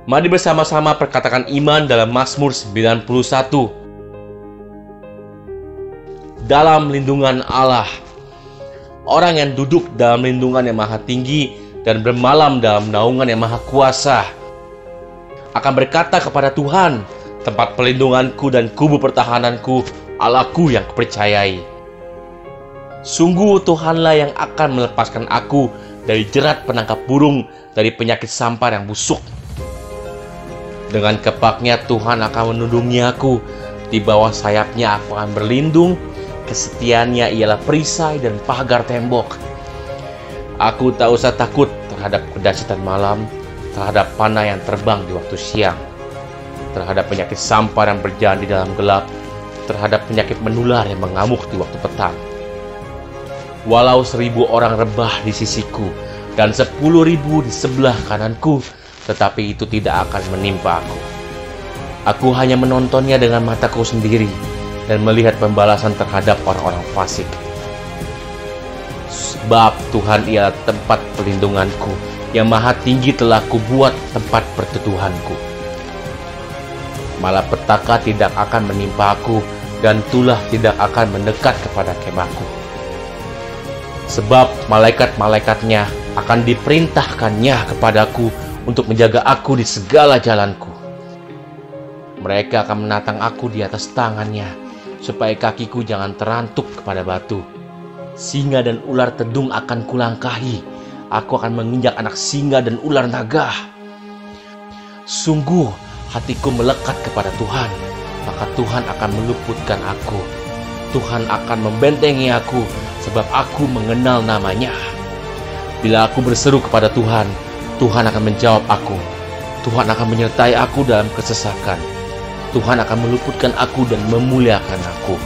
Mari bersama-sama perkatakan iman dalam Mazmur 91. Dalam lindungan Allah. Orang yang duduk dalam lindungan yang maha tinggi dan bermalam dalam naungan yang maha kuasa akan berkata kepada Tuhan, tempat perlindunganku dan kubu pertahananku, Allahku yang kupercayai. Sungguh Tuhanlah yang akan melepaskan aku dari jerat penangkap burung, dari penyakit sampar yang busuk. Dengan kepaknya Tuhan akan menundungi aku, di bawah sayapnya aku akan berlindung, kesetiaannya ialah perisai dan pagar tembok. Aku tak usah takut terhadap kedahsyatan malam, terhadap panah yang terbang di waktu siang, terhadap penyakit sampar yang berjalan di dalam gelap, terhadap penyakit menular yang mengamuk di waktu petang. Walau 1.000 orang rebah di sisiku dan 10.000 di sebelah kananku, tetapi itu tidak akan menimpa aku. Aku hanya menontonnya dengan mataku sendiri dan melihat pembalasan terhadap orang-orang fasik. Sebab Tuhan ialah tempat perlindunganku, yang maha tinggi telah kubuat tempat perteduhanku. Malapetaka tidak akan menimpa aku, dan tulah tidak akan mendekat kepada kemahku. Sebab malaikat-malaikatnya akan diperintahkannya kepadaku untuk menjaga aku di segala jalanku. Mereka akan menatang aku di atas tangannya, supaya kakiku jangan terantuk kepada batu. Singa dan ular tedung akan kulangkahi. Aku akan menginjak anak singa dan ular naga. Sungguh hatiku melekat kepada Tuhan, maka Tuhan akan meluputkan aku. Tuhan akan membentengi aku, sebab aku mengenal namanya. Bila aku berseru kepada Tuhan, Tuhan akan menjawab aku. Tuhan akan menyertai aku dalam kesesakan. Tuhan akan meluputkan aku dan memuliakan aku.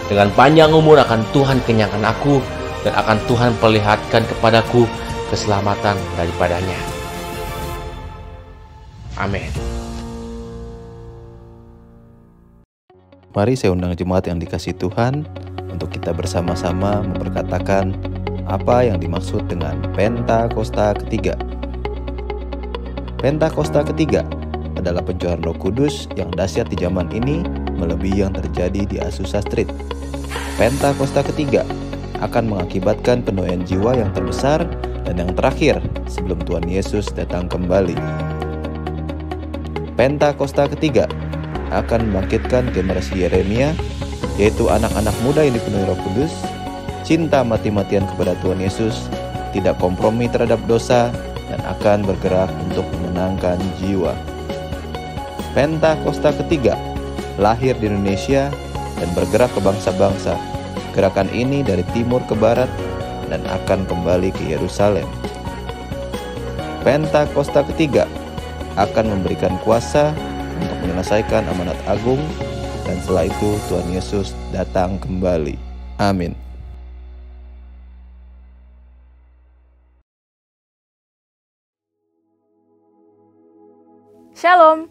Dengan panjang umur akan Tuhan kenyangkan aku, dan akan Tuhan perlihatkan kepadaku keselamatan daripadanya. Amin. Mari saya undang jemaat yang dikasihi Tuhan untuk kita bersama-sama memperkatakan apa yang dimaksud dengan Pentakosta ketiga. Pentakosta ketiga adalah pencurahan Roh Kudus yang dahsyat di zaman ini melebihi yang terjadi di Azusa Street. Pentakosta ketiga akan mengakibatkan penuaian jiwa yang terbesar dan yang terakhir sebelum Tuhan Yesus datang kembali. Pentakosta ketiga akan membangkitkan generasi Yeremia, yaitu anak-anak muda yang dipenuhi Roh Kudus, cinta mati-matian kepada Tuhan Yesus, tidak kompromi terhadap dosa, dan akan bergerak untuk memenangkan jiwa. Pentakosta ketiga lahir di Indonesia dan bergerak ke bangsa-bangsa. Gerakan ini dari timur ke barat dan akan kembali ke Yerusalem. Pentakosta ketiga akan memberikan kuasa untuk menyelesaikan amanat agung, dan setelah itu Tuhan Yesus datang kembali. Amin. Shalom.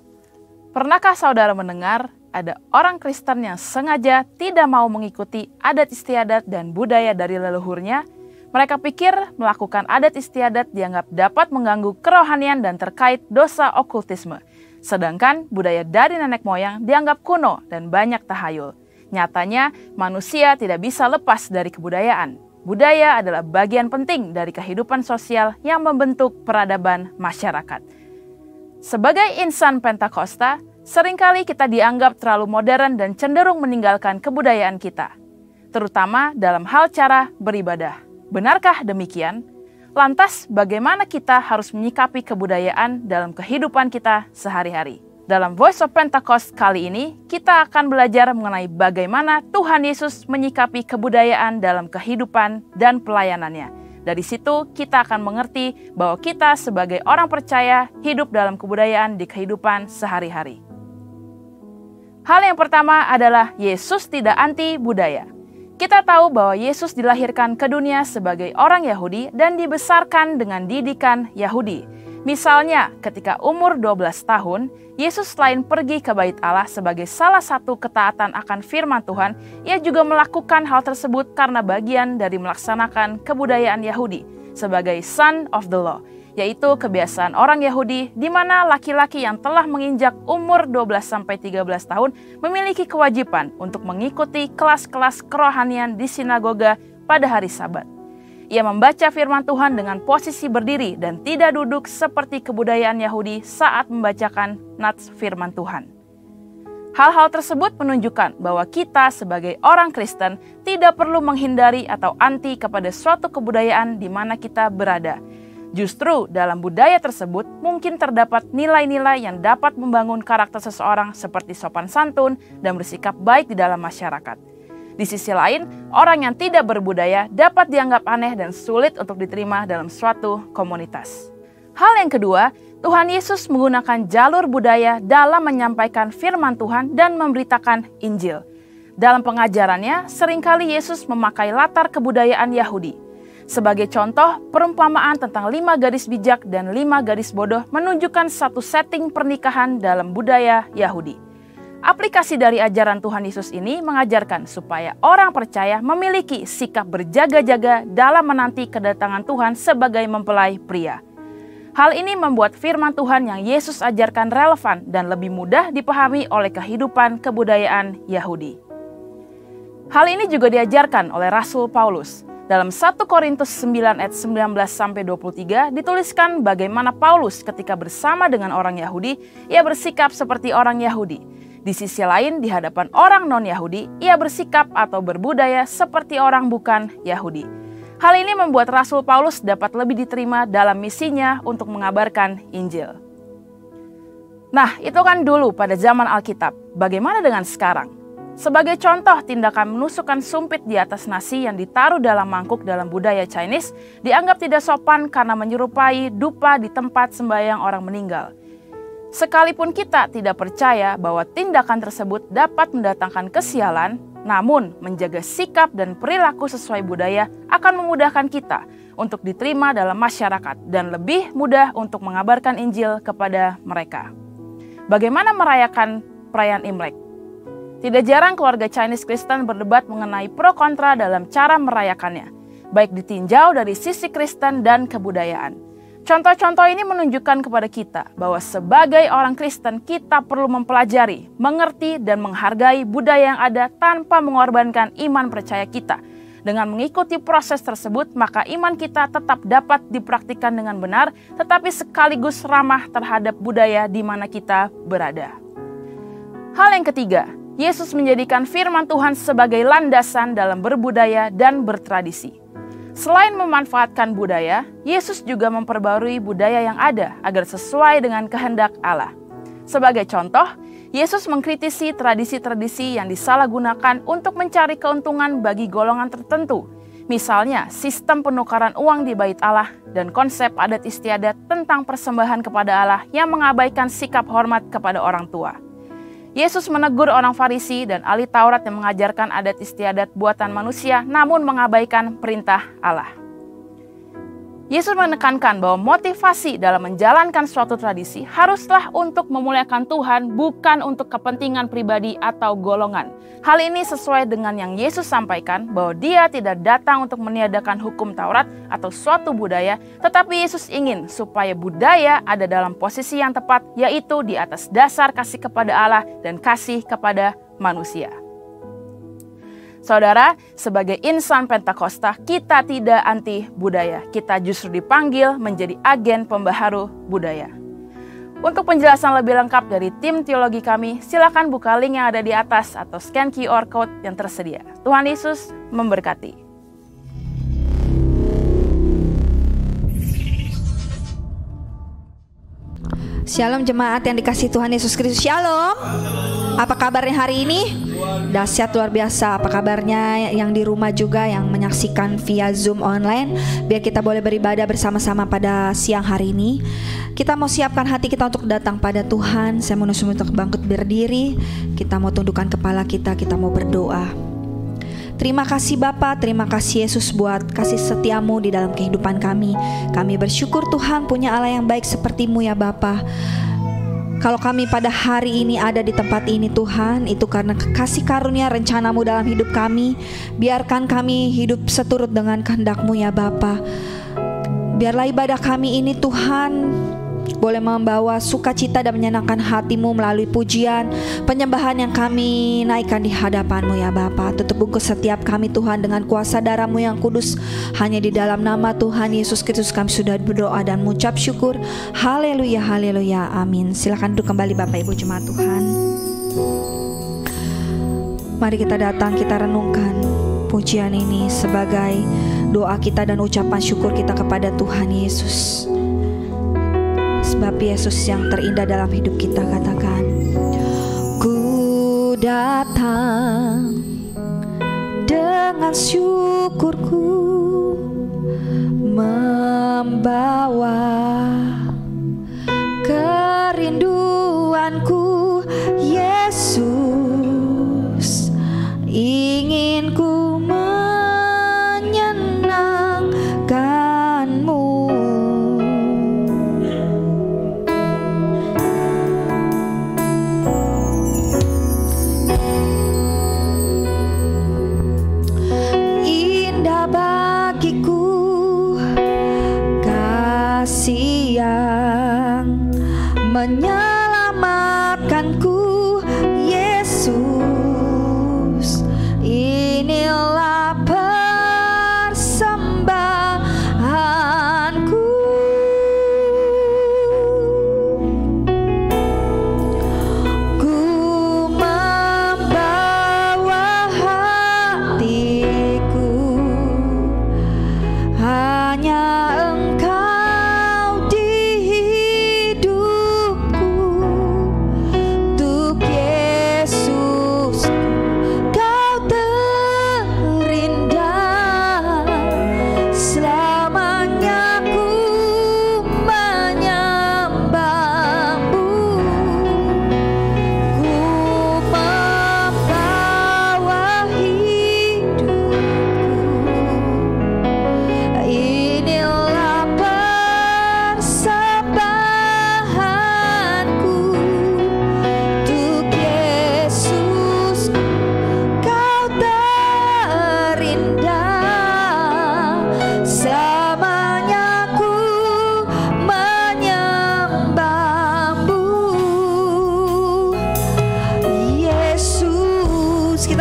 Pernahkah saudara mendengar ada orang Kristen yang sengaja tidak mau mengikuti adat istiadat dan budaya dari leluhurnya? Mereka pikir melakukan adat istiadat dianggap dapat mengganggu kerohanian dan terkait dosa okultisme. Sedangkan budaya dari nenek moyang dianggap kuno dan banyak tahayul. Nyatanya manusia tidak bisa lepas dari kebudayaan. Budaya adalah bagian penting dari kehidupan sosial yang membentuk peradaban masyarakat. Sebagai insan Pentakosta, seringkali kita dianggap terlalu modern dan cenderung meninggalkan kebudayaan kita, terutama dalam hal cara beribadah. Benarkah demikian? Lantas, bagaimana kita harus menyikapi kebudayaan dalam kehidupan kita sehari-hari? Dalam Voice of Pentecost kali ini, kita akan belajar mengenai bagaimana Tuhan Yesus menyikapi kebudayaan dalam kehidupan dan pelayanannya. Dari situ, kita akan mengerti bahwa kita sebagai orang percaya hidup dalam kebudayaan di kehidupan sehari-hari. Hal yang pertama adalah Yesus tidak anti budaya. Kita tahu bahwa Yesus dilahirkan ke dunia sebagai orang Yahudi dan dibesarkan dengan didikan Yahudi. Misalnya, ketika umur 12 tahun, Yesus selain pergi ke bait Allah sebagai salah satu ketaatan akan firman Tuhan, ia juga melakukan hal tersebut karena bagian dari melaksanakan kebudayaan Yahudi sebagai son of the law, yaitu kebiasaan orang Yahudi di mana laki-laki yang telah menginjak umur 12-13 tahun memiliki kewajiban untuk mengikuti kelas-kelas kerohanian di sinagoga pada hari Sabat. Ia membaca firman Tuhan dengan posisi berdiri dan tidak duduk seperti kebudayaan Yahudi saat membacakan nats firman Tuhan. Hal-hal tersebut menunjukkan bahwa kita sebagai orang Kristen tidak perlu menghindari atau anti kepada suatu kebudayaan di mana kita berada. Justru dalam budaya tersebut mungkin terdapat nilai-nilai yang dapat membangun karakter seseorang seperti sopan santun dan bersikap baik di dalam masyarakat. Di sisi lain, orang yang tidak berbudaya dapat dianggap aneh dan sulit untuk diterima dalam suatu komunitas. Hal yang kedua, Tuhan Yesus menggunakan jalur budaya dalam menyampaikan firman Tuhan dan memberitakan Injil. Dalam pengajarannya, seringkali Yesus memakai latar kebudayaan Yahudi. Sebagai contoh, perumpamaan tentang 5 gadis bijak dan 5 gadis bodoh menunjukkan satu setting pernikahan dalam budaya Yahudi. Aplikasi dari ajaran Tuhan Yesus ini mengajarkan supaya orang percaya memiliki sikap berjaga-jaga dalam menanti kedatangan Tuhan sebagai mempelai pria. Hal ini membuat firman Tuhan yang Yesus ajarkan relevan dan lebih mudah dipahami oleh kehidupan kebudayaan Yahudi. Hal ini juga diajarkan oleh Rasul Paulus. Dalam 1 Korintus 9 ayat 19-23 dituliskan bagaimana Paulus ketika bersama dengan orang Yahudi, ia bersikap seperti orang Yahudi. Di sisi lain, di hadapan orang non-Yahudi, ia bersikap atau berbudaya seperti orang bukan Yahudi. Hal ini membuat Rasul Paulus dapat lebih diterima dalam misinya untuk mengabarkan Injil. Nah, itu kan dulu pada zaman Alkitab. Bagaimana dengan sekarang? Sebagai contoh, tindakan menusukkan sumpit di atas nasi yang ditaruh dalam mangkuk dalam budaya Chinese dianggap tidak sopan karena menyerupai dupa di tempat sembahyang orang meninggal. Sekalipun kita tidak percaya bahwa tindakan tersebut dapat mendatangkan kesialan, namun menjaga sikap dan perilaku sesuai budaya akan memudahkan kita untuk diterima dalam masyarakat dan lebih mudah untuk mengabarkan Injil kepada mereka. Bagaimana merayakan perayaan Imlek? Tidak jarang keluarga Chinese Kristen berdebat mengenai pro kontra dalam cara merayakannya, baik ditinjau dari sisi Kristen dan kebudayaan. Contoh-contoh ini menunjukkan kepada kita bahwa sebagai orang Kristen kita perlu mempelajari, mengerti, dan menghargai budaya yang ada tanpa mengorbankan iman percaya kita. Dengan mengikuti proses tersebut, maka iman kita tetap dapat dipraktikkan dengan benar, tetapi sekaligus ramah terhadap budaya di mana kita berada. Hal yang ketiga, Yesus menjadikan firman Tuhan sebagai landasan dalam berbudaya dan bertradisi. Selain memanfaatkan budaya, Yesus juga memperbarui budaya yang ada agar sesuai dengan kehendak Allah. Sebagai contoh, Yesus mengkritisi tradisi-tradisi yang disalahgunakan untuk mencari keuntungan bagi golongan tertentu. Misalnya, sistem penukaran uang di Bait Allah dan konsep adat istiadat tentang persembahan kepada Allah yang mengabaikan sikap hormat kepada orang tua. Yesus menegur orang Farisi dan ahli Taurat yang mengajarkan adat istiadat buatan manusia namun mengabaikan perintah Allah. Yesus menekankan bahwa motivasi dalam menjalankan suatu tradisi haruslah untuk memuliakan Tuhan, bukan untuk kepentingan pribadi atau golongan. Hal ini sesuai dengan yang Yesus sampaikan bahwa Dia tidak datang untuk meniadakan hukum Taurat atau suatu budaya, tetapi Yesus ingin supaya budaya ada dalam posisi yang tepat, yaitu di atas dasar kasih kepada Allah dan kasih kepada manusia. Saudara, sebagai insan Pentakosta, kita tidak anti budaya. Kita justru dipanggil menjadi agen pembaharu budaya. Untuk penjelasan lebih lengkap dari tim teologi kami, silakan buka link yang ada di atas atau scan QR Code yang tersedia. Tuhan Yesus memberkati. Shalom jemaat yang dikasihi Tuhan Yesus Kristus. Shalom. Apa kabarnya hari ini? Dahsyat, luar biasa. Apa kabarnya yang di rumah juga yang menyaksikan via Zoom online? Biar kita boleh beribadah bersama-sama pada siang hari ini. Kita mau siapkan hati kita untuk datang pada Tuhan. Saya mau untuk bangkit berdiri. Kita mau tundukkan kepala kita mau berdoa. Terima kasih Bapa, terima kasih Yesus buat kasih setiamu di dalam kehidupan kami. Kami bersyukur Tuhan punya Allah yang baik seperti-Mu ya Bapa. Kalau kami pada hari ini ada di tempat ini Tuhan, itu karena kasih karunia rencana-Mu dalam hidup kami. Biarkan kami hidup seturut dengan kehendak-Mu ya Bapa. Biarlah ibadah kami ini Tuhan boleh membawa sukacita dan menyenangkan hati-Mu melalui pujian, penyembahan yang kami naikkan di hadapan-Mu ya Bapa. Tutup bungkus setiap kami Tuhan dengan kuasa darah-Mu yang kudus. Hanya di dalam nama Tuhan Yesus Kristus kami sudah berdoa dan mengucap syukur. Haleluya, haleluya, amin. Silakan duduk kembali Bapak Ibu jemaat Tuhan. Mari kita datang, kita renungkan pujian ini sebagai doa kita dan ucapan syukur kita kepada Tuhan Yesus. Sebab Yesus yang terindah dalam hidup kita. Katakan, ku datang dengan syukurku, membawa kerinduanku. Yesus, ingin ku menyenangkan-Mu. Yang menyelamatkanku. Yesus, inilah persembahanku. Ku membawa hatiku, hanya Engkau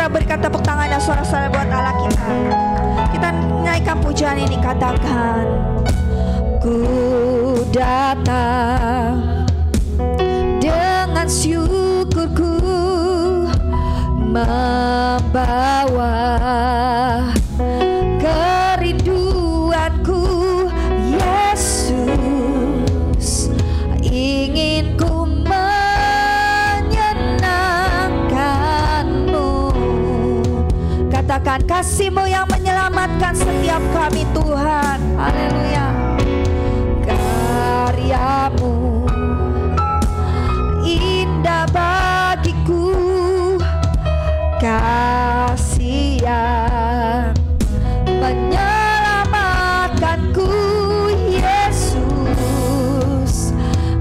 berikan tepuk tangan dan suara-suara buat Allah kita. Kita naikkan pujian ini, katakan, ku datang dengan syukurku, membawa kerinduanku. Yesus, ingin ku katakan, kasih-Mu yang menyelamatkan setiap kami Tuhan. Haleluya. Karya-Mu indah bagiku, kasih yang menyelamatkanku. Yesus,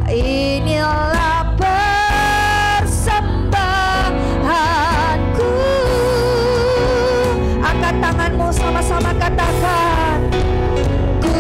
inilah persembahanku. Angkat tanganmu, sama-sama katakan, ku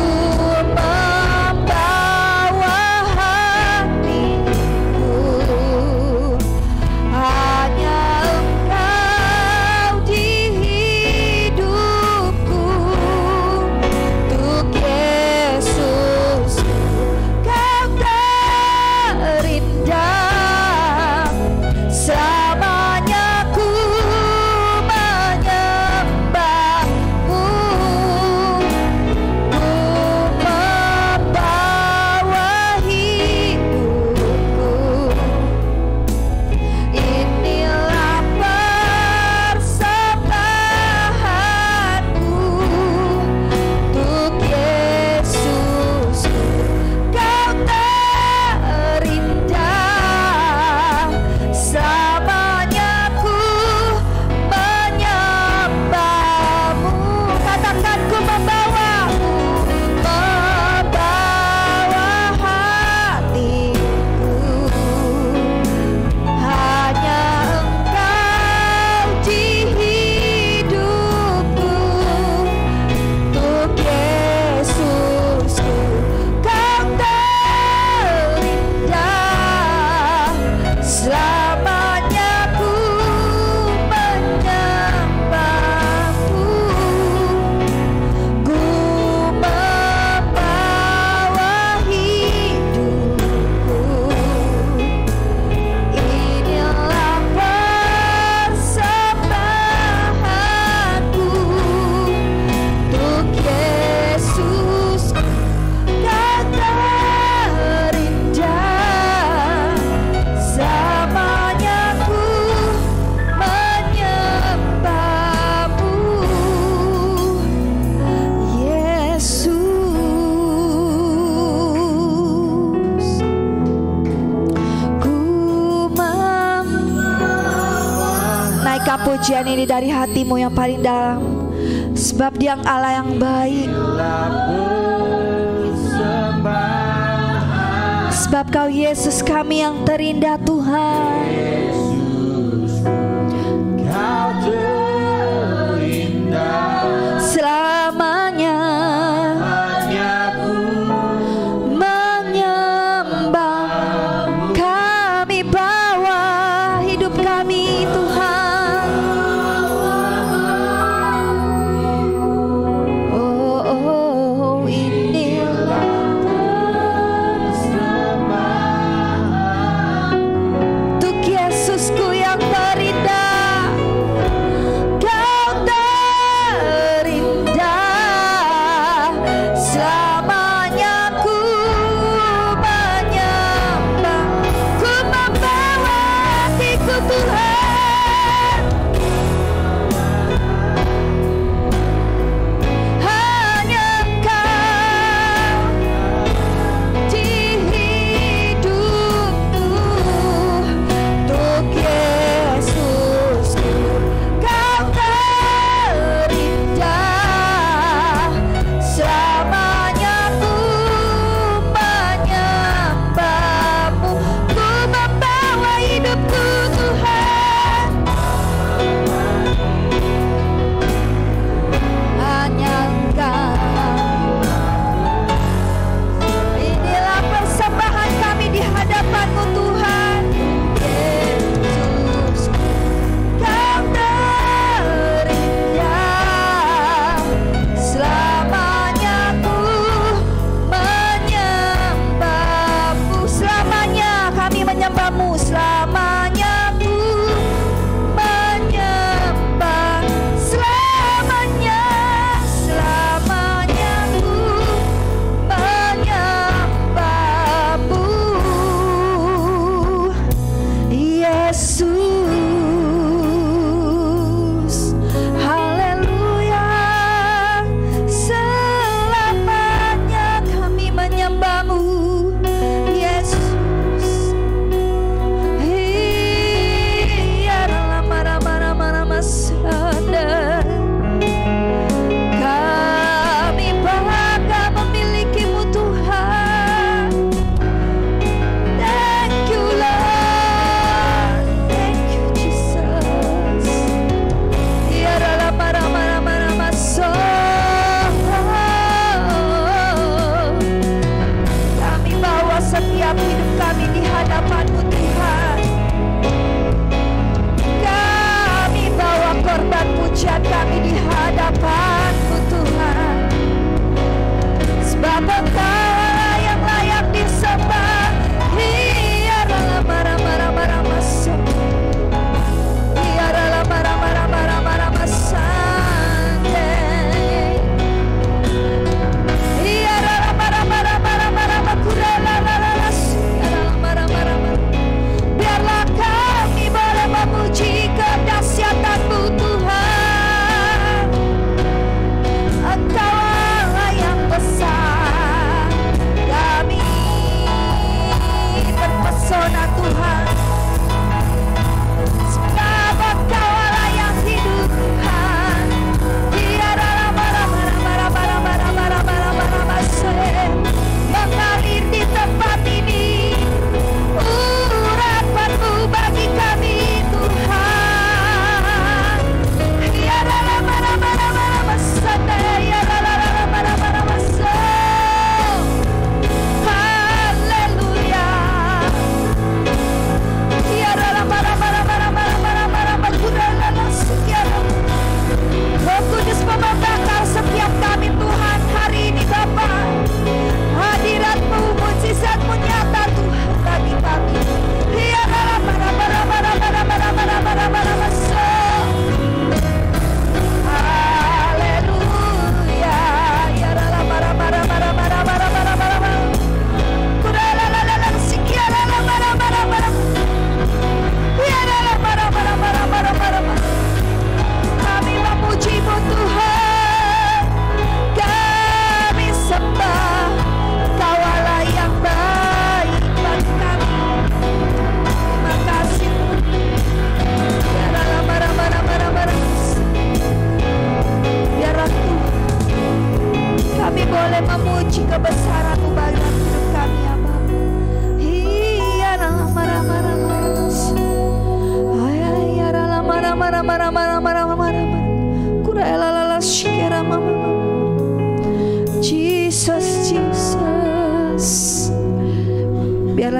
pujian ini dari hatimu yang paling dalam, sebab Dia Allah yang baik. Sebab Kau Yesus kami yang terindah Tuhan. Selamanya menyembah, kami bawa hidup kami Tuhan. Oh, inilah untuk Yesusku yang terindah. Kau terindah, selamanya ku menyembah, ku membawa hatiku Tuhan. Hanya Kau di hidupku, untuk Yesusku. Kau terindah, selamanya ku menyembah-Mu, ku membawa hidupku Tuhan. Hanya Kau. Inilah persembahan kami di hadapan-Mu Tuhan. Yesus, Kau terindah, selamanya ku menyembah-Mu. Selamanya kami menyembah-Mu, selamanya ku menyembah, selamanya, selamanya ku menyembah-Mu. Yesus, haleluya, selamanya kami menyembah-Mu. Yesus, iya dalam marah-marah sadar, kami bangga memiliki-Mu Tuhan. Thank you Lord, thank you Jesus. Iya dalam marah-marah kami bawa setiap hidup kami di hadapan-Mu Tuhan. Kami bawa korban pujian kami di hadapan-Mu Tuhan. Sebab Engkau Allah yang layak disembah. Iya dalam marah-marah iya dalam marah-marah Sunday. Iya dalam marah-marah kurala-lala, iya dalam marah-marah. Biarlah kami boleh memuji kedahsyatan-Mu Tuhan. Engkau Allah yang besar, kami terpesona Tuhan. Sebab Engkau Allah yang hidup Tuhan. Dia dalam marah-marah mengalir di tempat ini. Urapan-Mu bagi kami Tuhan. Dia dalam marah-marah dia dalam marah-marah. Haleluya.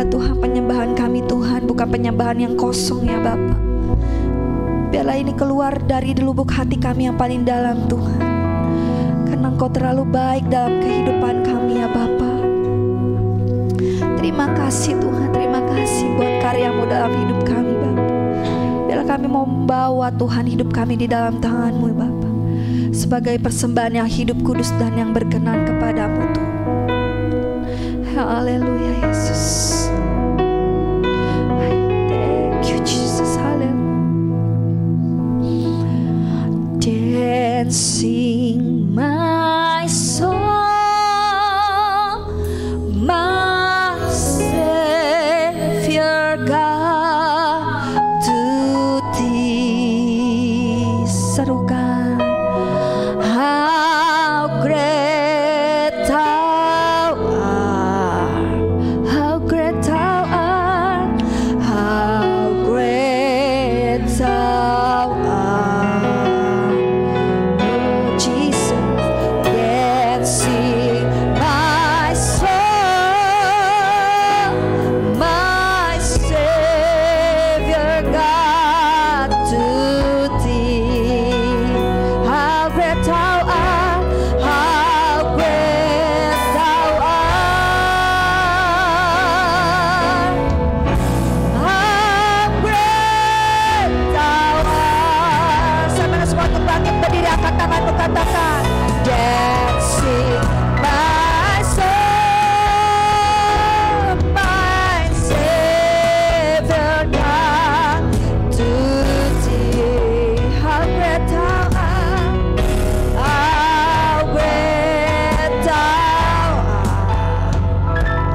Tuhan, penyembahan kami Tuhan bukan penyembahan yang kosong ya Bapa. Biarlah ini keluar dari lubuk hati kami yang paling dalam Tuhan, karena Engkau terlalu baik dalam kehidupan kami ya Bapa. Terima kasih Tuhan, terima kasih buat karya-Mu dalam hidup kami Bapa. Biarlah kami mau membawa Tuhan hidup kami di dalam tangan-Mu Bapa, sebagai persembahan yang hidup, kudus, dan yang berkenan kepadamu Tuhan. Haleluya Yesus. Thank you Jesus. Haleluya. Dancing my soul, my Savior God, to Thee. Serukan, how great Thou art, how great Thou art, how great Thou art. Oh Jesus, dancing my soul, my Savior God, to Thee. How great Thou art, how great Thou art, how great Thou art. Sama semua untuk bangkit berdiri, angkat tanganmu, katakan, dancing my soul, my Savior God, to Thee. How great Thou art, how great Thou art,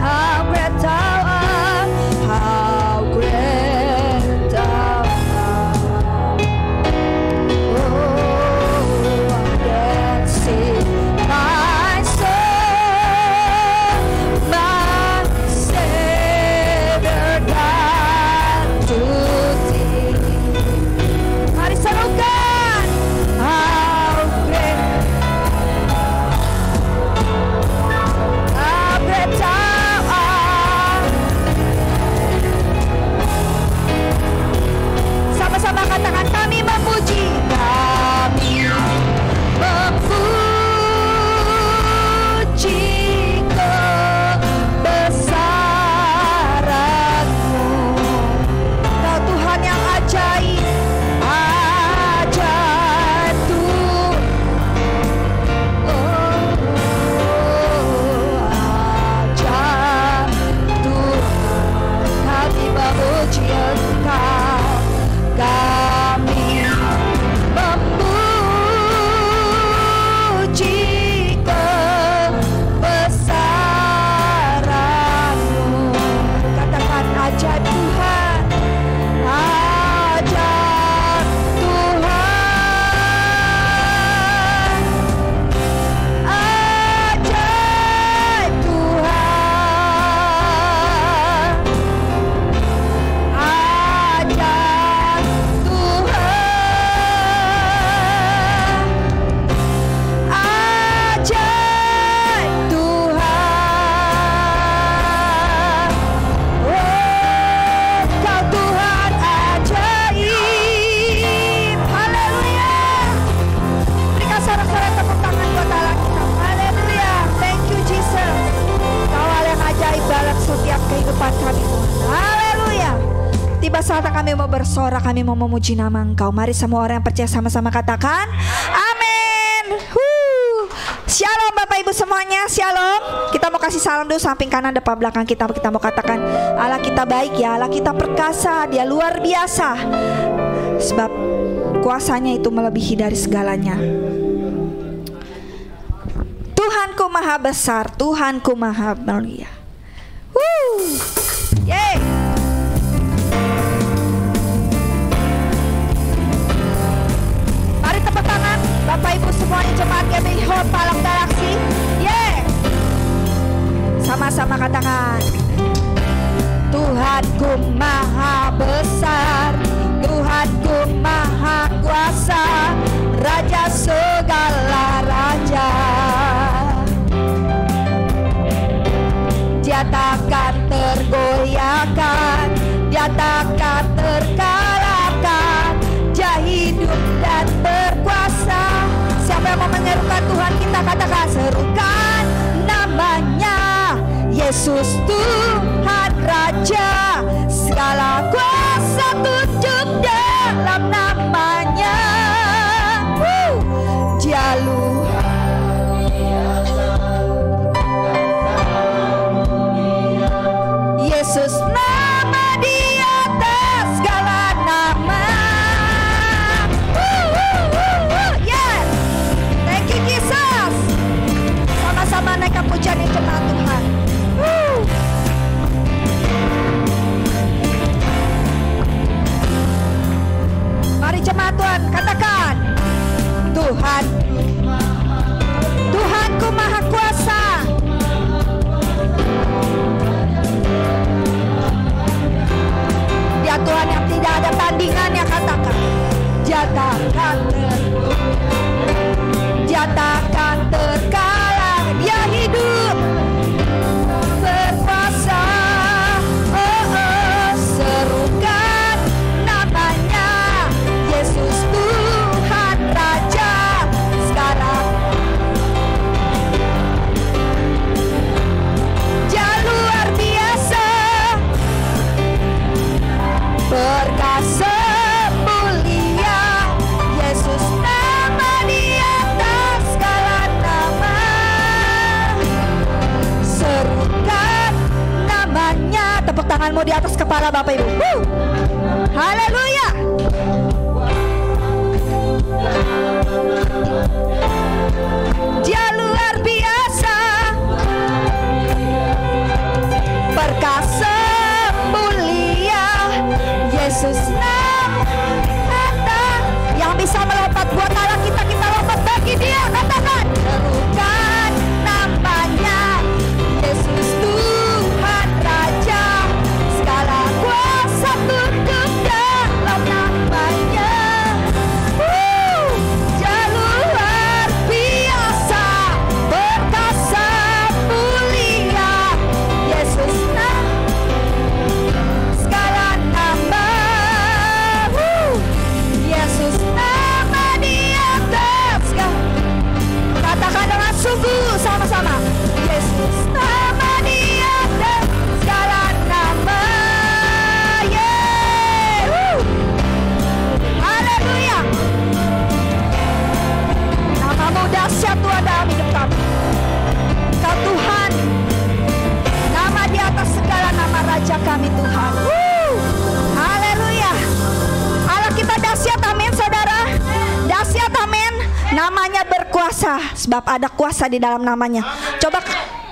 how great Thou art, how great Thou art. Oh, dancing my soul, my Savior God, to Thee. Mari serukan, how great Thou art. Sama-sama katakan, kami memuji, kami memuji kebesaran-Mu. Kau Tuhan yang ajaib, ajaib Tuhan. Oh, ajaib Tuhan. Kami memuji Engkau, kami memuji kebesaran-Mu. Katakan, ajaib Tuhan, ajaib Tuhan, ajaib Tuhan, ajaib Tuhan, ajaib Tuhan. Oh, Kau Tuhan ajaib. Haleluya. Berikan sorak-sorai tepuk tangan buat Allah kita. Haleluya. Thank you Jesus. Kau Allah yang ajaib dalam setiap kehidupan kami Tuhan. Haleluya. Tiba saatnya kami mau bersorak, kami mau memuji nama Engkau. Mari semua orang yang percaya sama-sama katakan amin. Shalom Bapak Ibu semuanya, shalom. Kita mau kasih salam dulu samping kanan depan belakang kita. Kita mau katakan Allah kita baik ya, Allah kita perkasa, Dia luar biasa. Sebab kuasanya itu melebihi dari segalanya. Tuhanku maha besar, Tuhanku maha mulia. Yeay. Mari tepuk tangan Bapak Ibu semuanya, jemaat GBI Home Palang Galaksi. Yeay. Sama-sama katakan, Tuhanku maha besar, Tuhanku maha kuasa, Raja segala raja. Dia takkan tergoyah Dia takkan terkalahkan, Dia hidup dan berkuasa. Siapa yang mau menyerukan Tuhan, kita katakan, serukan namanya Yesus Tuhan Raja. Segala kuasa tunduk dalam namanya. Dia Yesus, nama di atas segala nama. Yes, thank you Jesus. Sama-sama naikkan pujian ini jemaat Tuhan. Mari jemaat Tuhan katakan, Tuhan, Tuhanku Maha Kuasa. Dia Tuhan yang tidak ada tandingannya, katakan. Dia takkan terkalah, Dia hidup berkuasa. Serukan namanya Yesus Tuhan Raja. Sekarang Dia luar biasa, perkasa mulia. Yesus nama di atas segala nama. Serukan namanya. Tepuk tanganmu di atas kepala Bapak Ibu. Haleluya. Dia luar biasa, perkasa mulia. Yesus nama yang bisa melompat buat Allah kita, kita lompat bagi Dia. Katakan, serukan namanya Yesus Tuhan Raja. Segala kuasa tunduk dalam namanya. Dia luar biasa, perkasa mulia. Yesus segala nama. Yesus nama di atas. Katakan dengan sungguh sama-sama, Yesus nama di atas segala nama. Haleluya. Namamu dahsyat Tuhan dalam hidup kami. Kau Tuhan, nama di atas segala nama, Raja kami Tuhan. Haleluya. Allah kita dahsyat, amin saudara. Dahsyat, amin. Namanya berkuasa, sebab ada kuasa di dalam namanya. Coba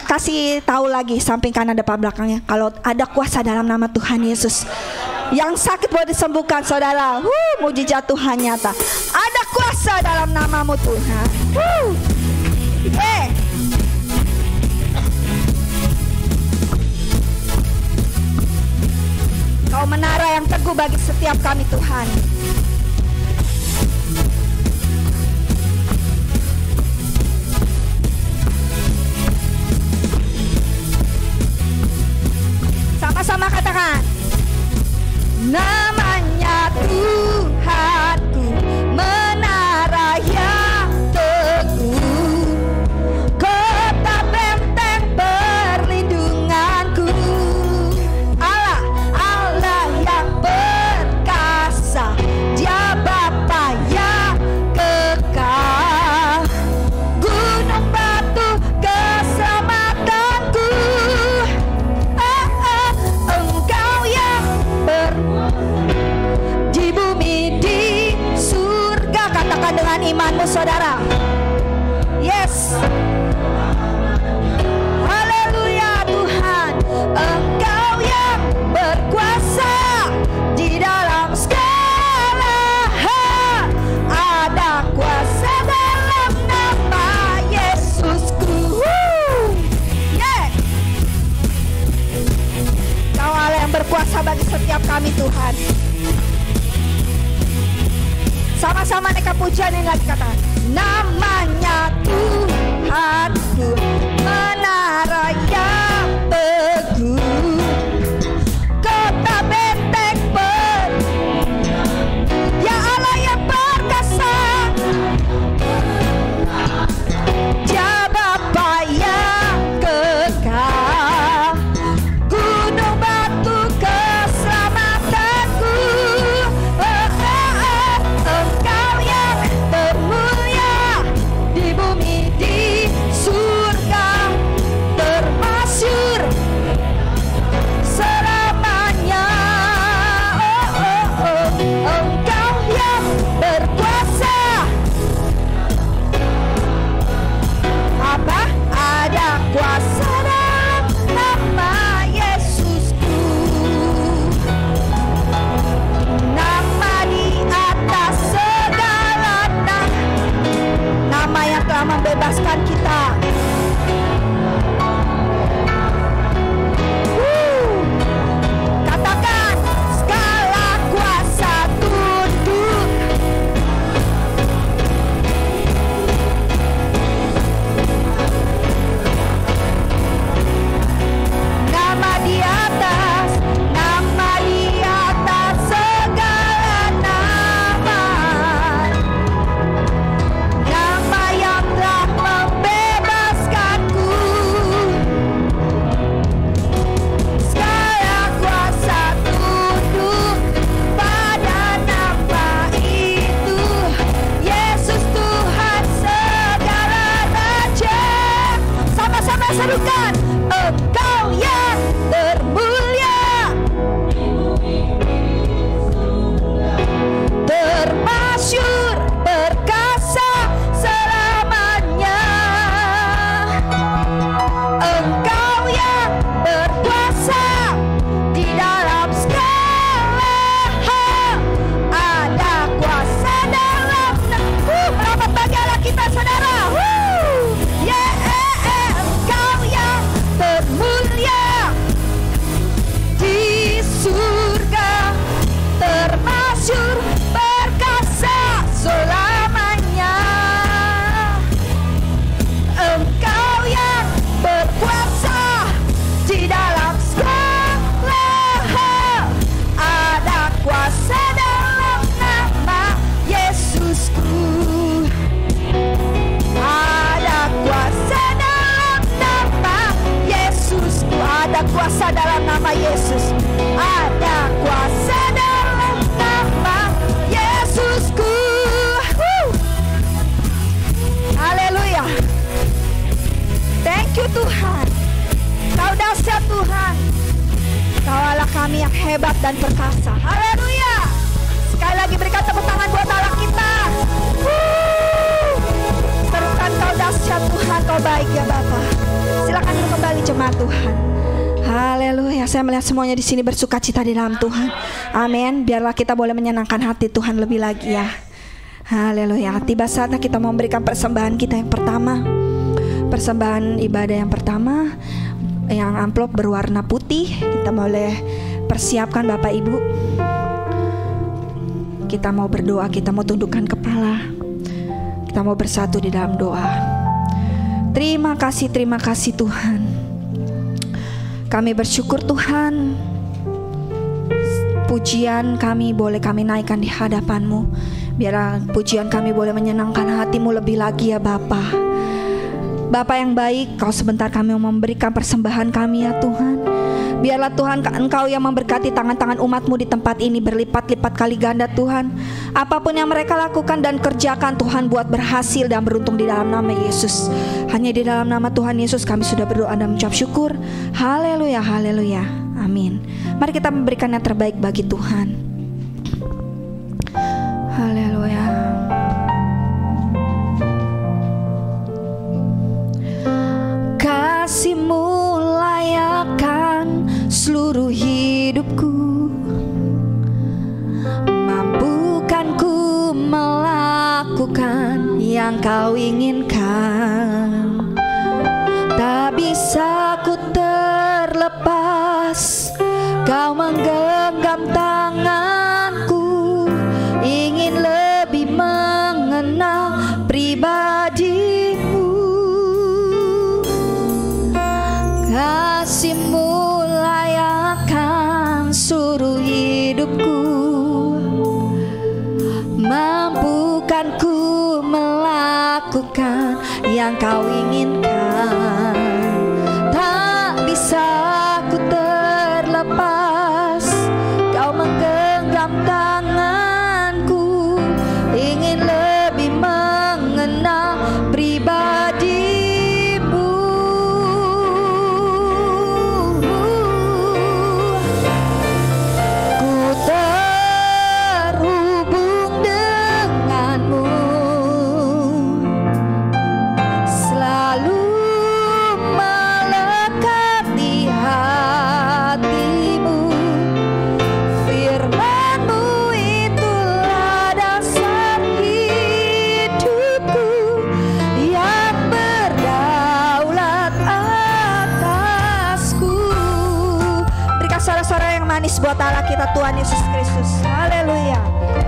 kasih tahu lagi samping kanan depan belakangnya, kalau ada kuasa dalam nama Tuhan Yesus. Yang sakit boleh disembuhkan saudara. Mujizat Tuhan nyata. Ada kuasa dalam namamu Tuhan. Kau menara yang teguh bagi setiap kami Tuhan. Sama-sama katakan, namanya Tuhanku, menara yang teguh, kota benteng perlindunganku. Allah, Allah yang perkasa, Dia Bapa yang kekal, gunung batu keselamatanku. Engkau yang di bumi, di surga. Katakan dengan imanmu saudara. Yes. Haleluya Tuhan. Engkau yang berkuasa di dalam segala hal. Ada kuasa dalam nama Yesusku. Yeah. Kau Allah yang berkuasa bagi setiap kami Tuhan. Sama-sama naikkan pujian ini lagi, kata namanya Tuhanku, menara yang teguh, kota benteng nama Yesus. Ada kuasa dalam nama Yesusku. Haleluya. Thank you Tuhan. Kau dahsyat Tuhan. Kau Allah kami yang hebat dan perkasa. Haleluya. Sekali lagi berikan tepuk tangan buat Allah kita. Serukan kau dahsyat Tuhan, kau baik ya Bapa. Silakan kembali jemaat Tuhan. Haleluya. Saya melihat semuanya di sini bersukacita di dalam Tuhan. Amin. Biarlah kita boleh menyenangkan hati Tuhan lebih lagi ya. Haleluya. Tiba saatnya kita memberikan persembahan kita yang pertama. Persembahan ibadah yang pertama, yang amplop berwarna putih. Kita boleh persiapkan Bapak Ibu. Kita mau berdoa, kita mau tundukkan kepala. Kita mau bersatu di dalam doa. Terima kasih Tuhan. Kami bersyukur Tuhan. Pujian kami boleh kami naikkan di hadapan-Mu. Biar pujian kami boleh menyenangkan hati-Mu lebih lagi ya Bapa. Bapa yang baik, Kau sebentar kami mau memberikan persembahan kami ya Tuhan. Biarlah Tuhan Engkau yang memberkati tangan-tangan umat-Mu di tempat ini berlipat-lipat kali ganda Tuhan. Apapun yang mereka lakukan dan kerjakan Tuhan buat berhasil dan beruntung di dalam nama Yesus. Hanya di dalam nama Tuhan Yesus kami sudah berdoa dan mengucap syukur. Haleluya, haleluya, amin. Mari kita memberikan yang terbaik bagi Tuhan. Haleluya. Kasih-Mu layakkan seluruh hidupku, mampukan ku melakukan yang Kau inginkan. Tak bisa ku terlepas, Kau menggenggam tanganku, ingin lebih mengenal pribadi-Mu. Kasih-Mu layakkan seluruh hidupku, mampukan ku melakukan yang Kau inginkan. Tak bisa ku terlepas, Kau menggenggam tanganku, ingin lebih mengenal pribadi. Buat Allah kita Tuhan Yesus Kristus. Haleluya.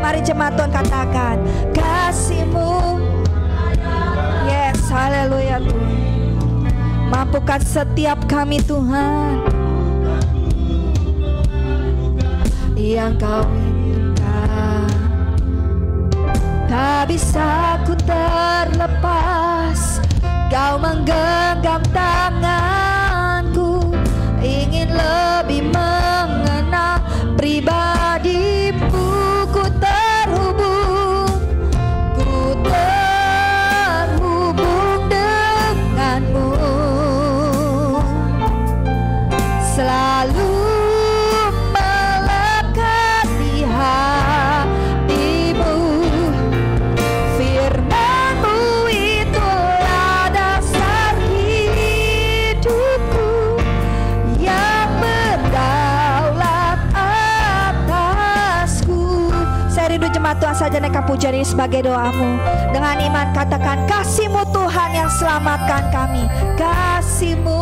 Mari jemaat Tuhan katakan, kasih-Mu. Yes, haleluya Tuhan. Mampukan setiap kami Tuhan yang Kau inginkan. Tak bisa ku terlepas, Kau menggenggam tanganku, ingin lebih mengenal pribadi-Mu. Ku terhubung denganmu, selalu melekat di hatimu. Firman-Mu itulah dasar hidupku, yang berdaulat atasku. Saya rindu jemaat Tuhan saja naikkan pujian ini sebagai doamu. Dengan iman katakan, kasih-Mu Tuhan yang selamatkan kami. Kasih-Mu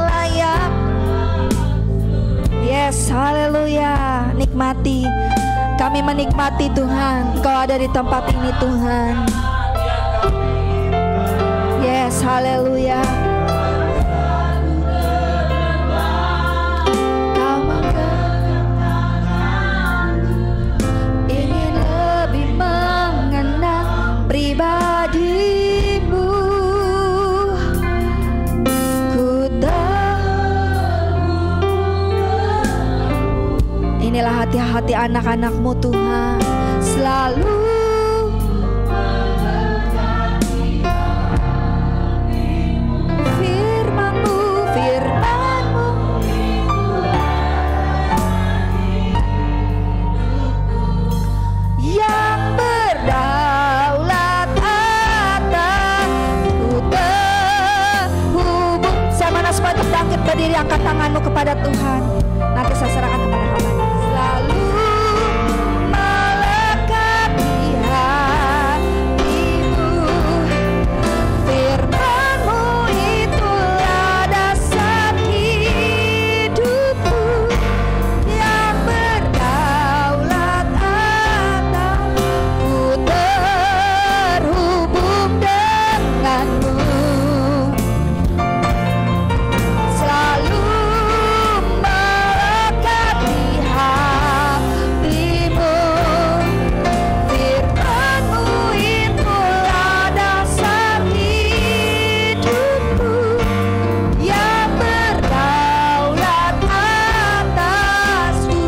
layak. Yes, haleluya. Nikmati. Kami menikmati Tuhan, Kau ada di tempat ini Tuhan. Yes, haleluya. Ingin lebih mengenal pribadi-Mu. Ku tahu Jagalah hati-hati anak-anak-Mu Tuhan. Selalu firman-Mu, firman-Mu yang berdaulat atasku terhubung. Saya mana semua untuk bangkit berdiri, angkat tanganmu kepada Tuhan. Nanti saya serahkan kepada hamba. Selalu melekat di hatimu, firman-Mu itulah dasar hidupku yang berdaulat atasku terhubung denganmu. Selalu melekat di hatimu, firman-Mu itulah dasar hidupku yang berdaulat atasku.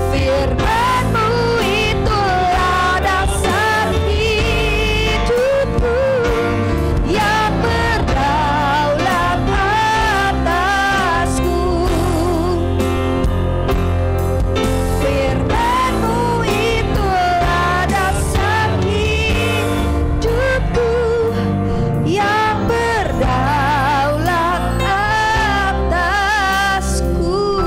Firman-Mu itulah dasar hidupku yang berdaulat atasku. Firman-Mu itulah dasar hidupku yang berdaulat atasku.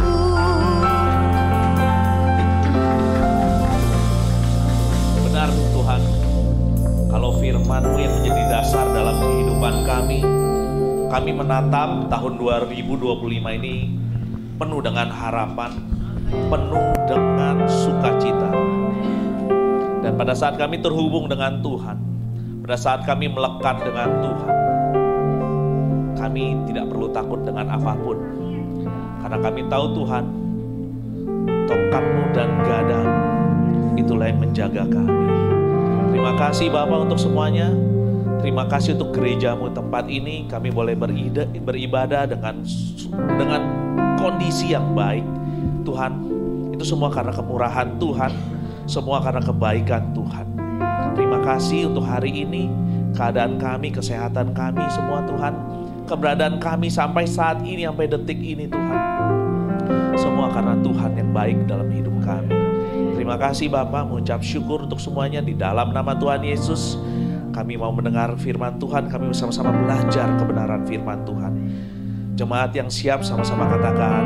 Benar Tuhan, kalau firman-Mu yang menjadi dasar dalam kehidupan kami menatap tahun 2025 ini penuh dengan harapan, penuh dengan sukacita. Dan pada saat kami terhubung dengan Tuhan, pada saat kami melekat dengan Tuhan, kami tidak perlu takut dengan apapun. Karena kami tahu Tuhan, tongkat-Mu dan gadamu itulah yang menjaga kami. Terima kasih Bapa untuk semuanya. Terima kasih untuk gereja-Mu tempat ini. Kami boleh beribadah dengan kondisi yang baik. Tuhan, itu semua karena kemurahan Tuhan, semua karena kebaikan Tuhan. Terima kasih untuk hari ini, keadaan kami, kesehatan kami, semua Tuhan. Keberadaan kami sampai saat ini, sampai detik ini Tuhan. Semua karena Tuhan yang baik dalam hidup kami. Terima kasih Bapa, mengucap syukur untuk semuanya di dalam nama Tuhan Yesus. Kami mau mendengar firman Tuhan, kami bersama-sama belajar kebenaran firman Tuhan. Jemaat yang siap sama-sama katakan,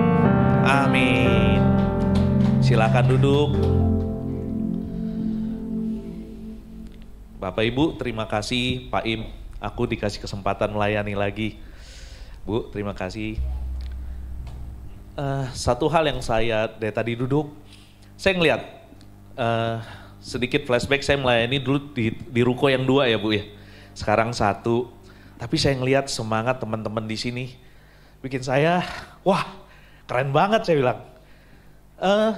amin. Silakan duduk. Bapak Ibu, terima kasih Pak Im. Aku dikasih kesempatan melayani lagi. Bu, terima kasih. Satu hal yang saya dari tadi duduk, saya ngeliat sedikit flashback, saya melayani dulu di ruko yang 2 ya Bu ya. Sekarang 1. Tapi saya ngeliat semangat teman-teman di sini. Bikin saya, wah keren banget saya bilang.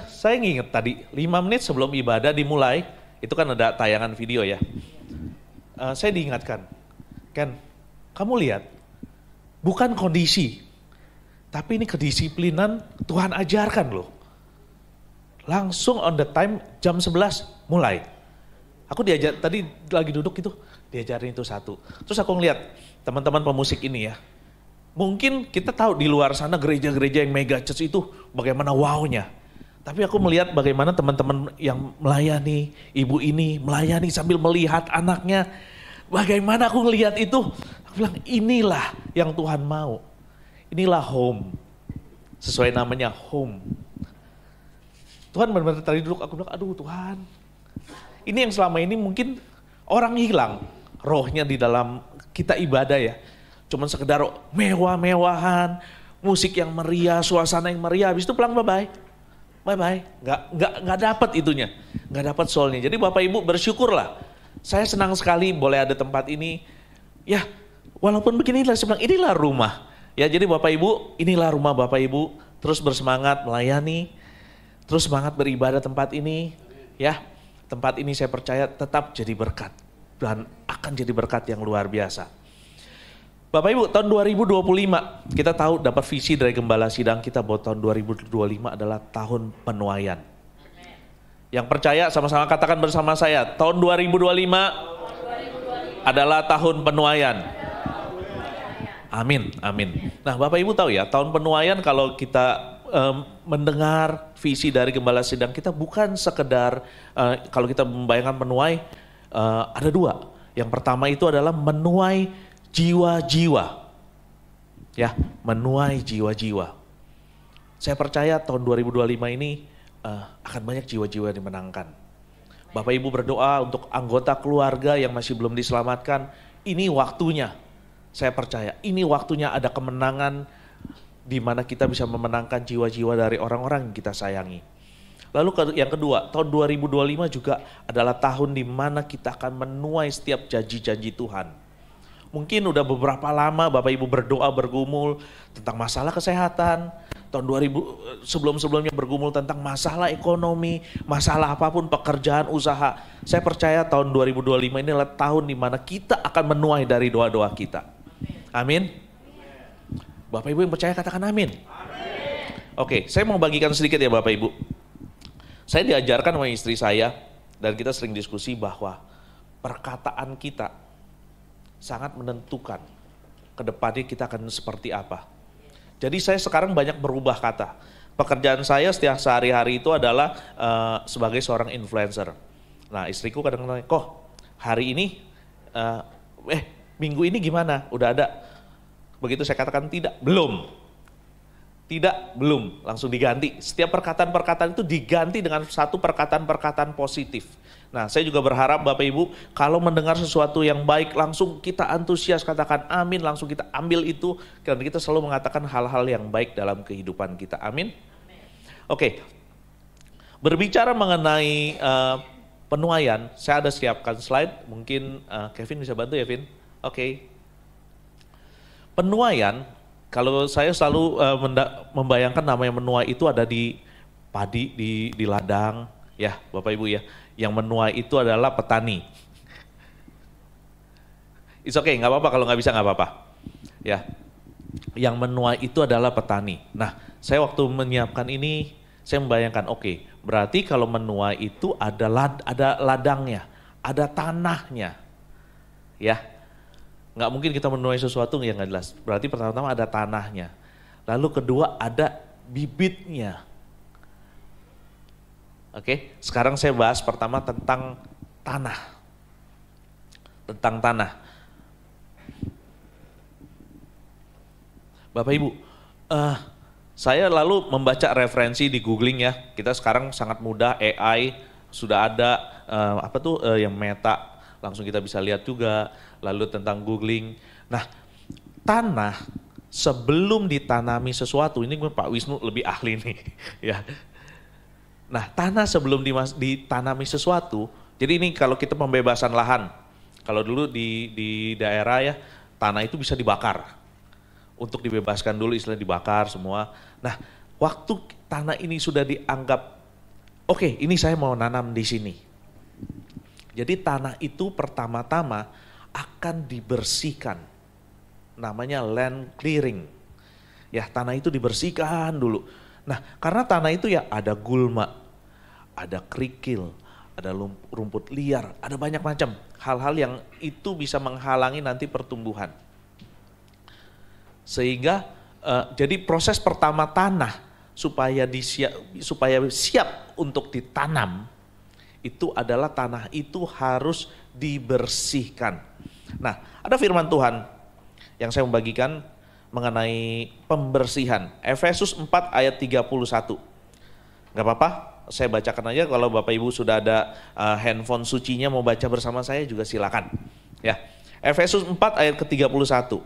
Saya nginget tadi 5 menit sebelum ibadah dimulai, itu kan ada tayangan video ya. Saya diingatkan, Ken, kamu lihat, bukan kondisi, tapi ini kedisiplinan Tuhan ajarkan loh. Langsung on the time jam 11 mulai. Aku diajar, tadi lagi duduk itu, diajarin itu 1. Terus aku ngeliat teman-teman pemusik ini ya. Mungkin kita tahu di luar sana gereja-gereja yang mega church itu bagaimana wow-nya. Tapi aku melihat bagaimana teman-teman yang melayani, ibu ini melayani sambil melihat anaknya. Bagaimana aku ngelihat itu, aku bilang inilah yang Tuhan mau. Inilah home, sesuai namanya home. Tuhan benar-benar tadi duduk, aku bilang aduh Tuhan. Ini yang selama ini mungkin orang hilang rohnya di dalam kita ibadah ya. Cuman sekedar mewah-mewahan, musik yang meriah, suasana yang meriah, habis itu pulang bye-bye. Bye-bye, nggak dapat itunya, nggak dapat soulnya. Jadi Bapak Ibu bersyukurlah. Saya senang sekali boleh ada tempat ini. Ya, walaupun beginilah, saya bilang inilah rumah. Ya, jadi Bapak Ibu, inilah rumah Bapak Ibu. Terus bersemangat melayani, terus semangat beribadah tempat ini. Ya, tempat ini saya percaya tetap jadi berkat dan akan jadi berkat yang luar biasa. Bapak Ibu, tahun 2025 kita tahu dapat visi dari Gembala Sidang kita bahwa tahun 2025 adalah tahun penuaian. Yang percaya sama-sama katakan bersama saya, tahun 2025 adalah tahun penuaian. Amin, amin. Nah Bapak Ibu tahu ya, tahun penuaian kalau kita mendengar visi dari Gembala Sidang kita bukan sekedar kalau kita membayangkan menuai, ada dua. Yang pertama itu adalah menuai jiwa-jiwa, ya, menuai jiwa-jiwa. Saya percaya tahun 2025 ini akan banyak jiwa-jiwa yang dimenangkan. Bapak Ibu berdoa untuk anggota keluarga yang masih belum diselamatkan, ini waktunya. Saya percaya ini waktunya ada kemenangan di mana kita bisa memenangkan jiwa-jiwa dari orang-orang yang kita sayangi. Lalu yang kedua, tahun 2025 juga adalah tahun di mana kita akan menuai setiap janji-janji Tuhan. Mungkin udah beberapa lama Bapak Ibu berdoa bergumul tentang masalah kesehatan. Tahun 2000 sebelum-sebelumnya bergumul tentang masalah ekonomi, masalah apapun, pekerjaan, usaha. Saya percaya tahun 2025 ini adalah tahun di mana kita akan menuai dari doa-doa kita. Amin. Bapak Ibu yang percaya katakan amin. Oke, saya mau bagikan sedikit ya Bapak Ibu. Saya diajarkan sama istri saya dan kita sering diskusi bahwa perkataan kita sangat menentukan ke depannya kita akan seperti apa. Jadi saya sekarang banyak berubah kata. Pekerjaan saya setiap sehari-hari itu adalah sebagai seorang influencer. Nah istriku kadang-kadang, kok hari ini, minggu ini gimana? Udah ada? Begitu saya katakan tidak, belum. Tidak, belum, langsung diganti. Setiap perkataan-perkataan itu diganti dengan satu perkataan-perkataan positif. Nah saya juga berharap Bapak Ibu kalau mendengar sesuatu yang baik langsung kita antusias katakan amin, langsung kita ambil itu karena kita selalu mengatakan hal-hal yang baik dalam kehidupan kita, amin. Oke, berbicara mengenai penuaian, saya ada siapkan slide, mungkin Kevin bisa bantu ya Vin. Oke. Penuaian, kalau saya selalu membayangkan namanya menuai itu ada di padi, di ladang, ya Bapak Ibu ya. Yang menuai itu adalah petani. It's okay, nggak apa-apa kalau nggak bisa nggak apa-apa. Ya, yang menuai itu adalah petani. Nah, saya waktu menyiapkan ini, saya membayangkan, oke, berarti kalau menuai itu ada ladangnya, ada tanahnya, ya. Nggak mungkin kita menuai sesuatu yang nggak jelas. Berarti pertama-tama ada tanahnya. Lalu kedua ada bibitnya. Oke, sekarang saya bahas pertama tentang tanah. Tentang tanah. Bapak Ibu, saya lalu membaca referensi di googling ya. Kita sekarang sangat mudah, AI sudah ada, yang Meta, langsung kita bisa lihat juga. Lalu tentang googling. Nah, tanah sebelum ditanami sesuatu, ini Pak Wisnu lebih ahli nih, ya. Nah, tanah sebelum ditanami sesuatu, jadi ini kalau kita pembebasan lahan, kalau dulu di daerah ya, tanah itu bisa dibakar. Untuk dibebaskan dulu istilahnya dibakar semua. Nah, waktu tanah ini sudah dianggap, oke, ini saya mau nanam di sini. Jadi tanah itu pertama-tama akan dibersihkan. Namanya land clearing. Ya, tanah itu dibersihkan dulu. Nah, karena tanah itu ya ada gulma, ada kerikil, ada rumput liar, ada banyak macam hal-hal yang itu bisa menghalangi nanti pertumbuhan. Sehingga jadi proses pertama tanah supaya siap untuk ditanam itu adalah tanah itu harus dibersihkan. Nah, ada firman Tuhan yang saya membagikan mengenai pembersihan. Efesus 4 ayat 31. Gak apa-apa, saya bacakan aja. Kalau Bapak Ibu sudah ada handphone sucinya mau baca bersama saya juga silakan. Ya, Efesus 4 ayat ke-31.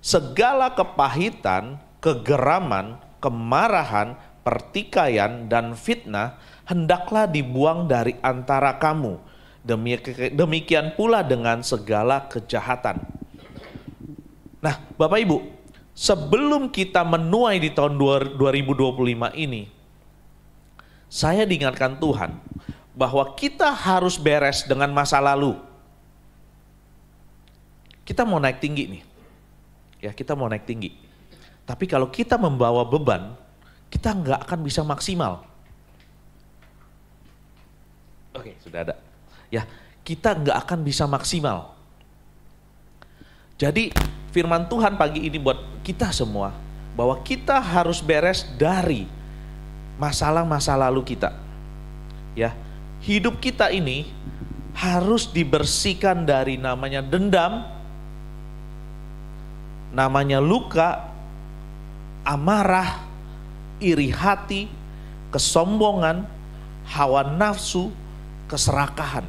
Segala kepahitan, kegeraman, kemarahan, pertikaian, dan fitnah hendaklah dibuang dari antara kamu. Demikian pula dengan segala kejahatan. Nah, Bapak Ibu, sebelum kita menuai di tahun 2025 ini, saya diingatkan Tuhan bahwa kita harus beres dengan masa lalu. Kita mau naik tinggi nih. Ya, kita mau naik tinggi. Tapi kalau kita membawa beban, kita nggak akan bisa maksimal. Oke, sudah ada. Ya, kita nggak akan bisa maksimal. Jadi firman Tuhan pagi ini buat kita semua, bahwa kita harus beres dari masalah-masa lalu kita. Ya, hidup kita ini harus dibersihkan dari namanya dendam, namanya luka, amarah, iri hati, kesombongan, hawa nafsu, keserakahan.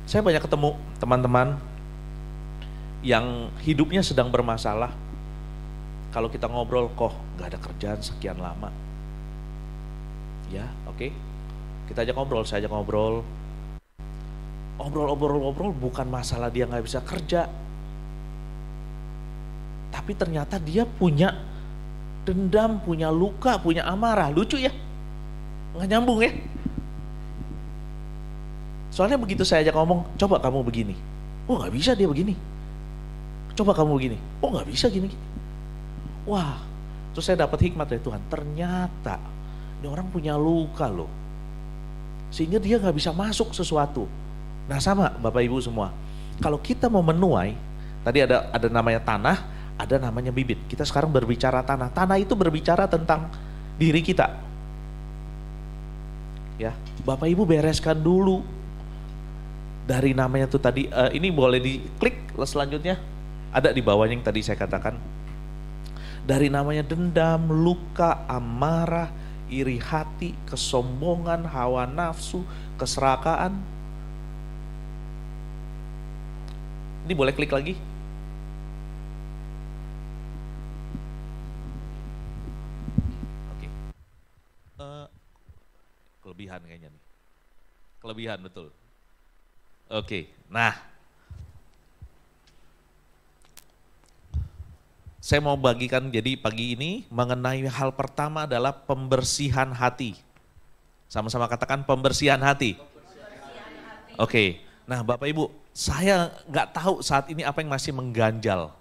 Saya banyak ketemu teman-teman yang hidupnya sedang bermasalah. Kalau kita ngobrol, kok gak ada kerjaan sekian lama. Ya, oke. Kita ajak ngobrol, saya ajak ngobrol. Ngobrol, bukan masalah dia gak bisa kerja. Tapi ternyata dia punya dendam, punya luka, punya amarah. Lucu ya? Gak nyambung ya? Soalnya begitu saya ajak ngomong, coba kamu begini. Oh gak bisa dia begini. Coba kamu begini. Oh gak bisa gini. Wah, terus saya dapat hikmat dari Tuhan. Ternyata ini orang punya luka loh. Sehingga dia gak bisa masuk sesuatu. Nah sama Bapak Ibu semua. Kalau kita mau menuai, tadi ada namanya tanah, ada namanya bibit. Kita sekarang berbicara tanah. Tanah itu berbicara tentang diri kita. Ya, Bapak Ibu bereskan dulu. Dari namanya tuh tadi, ini boleh diklik selanjutnya. Ada di bawahnya yang tadi saya katakan. Dari namanya dendam, luka, amarah, iri hati, kesombongan, hawa nafsu, keserakahan. Ini boleh klik lagi. Oke. Kelebihan kayaknya nih. Kelebihan betul. Oke, nah. Saya mau bagikan jadi pagi ini mengenai hal pertama adalah pembersihan hati. Sama-sama katakan pembersihan hati. Oke, nah Bapak Ibu, saya nggak tahu saat ini apa yang masih mengganjal.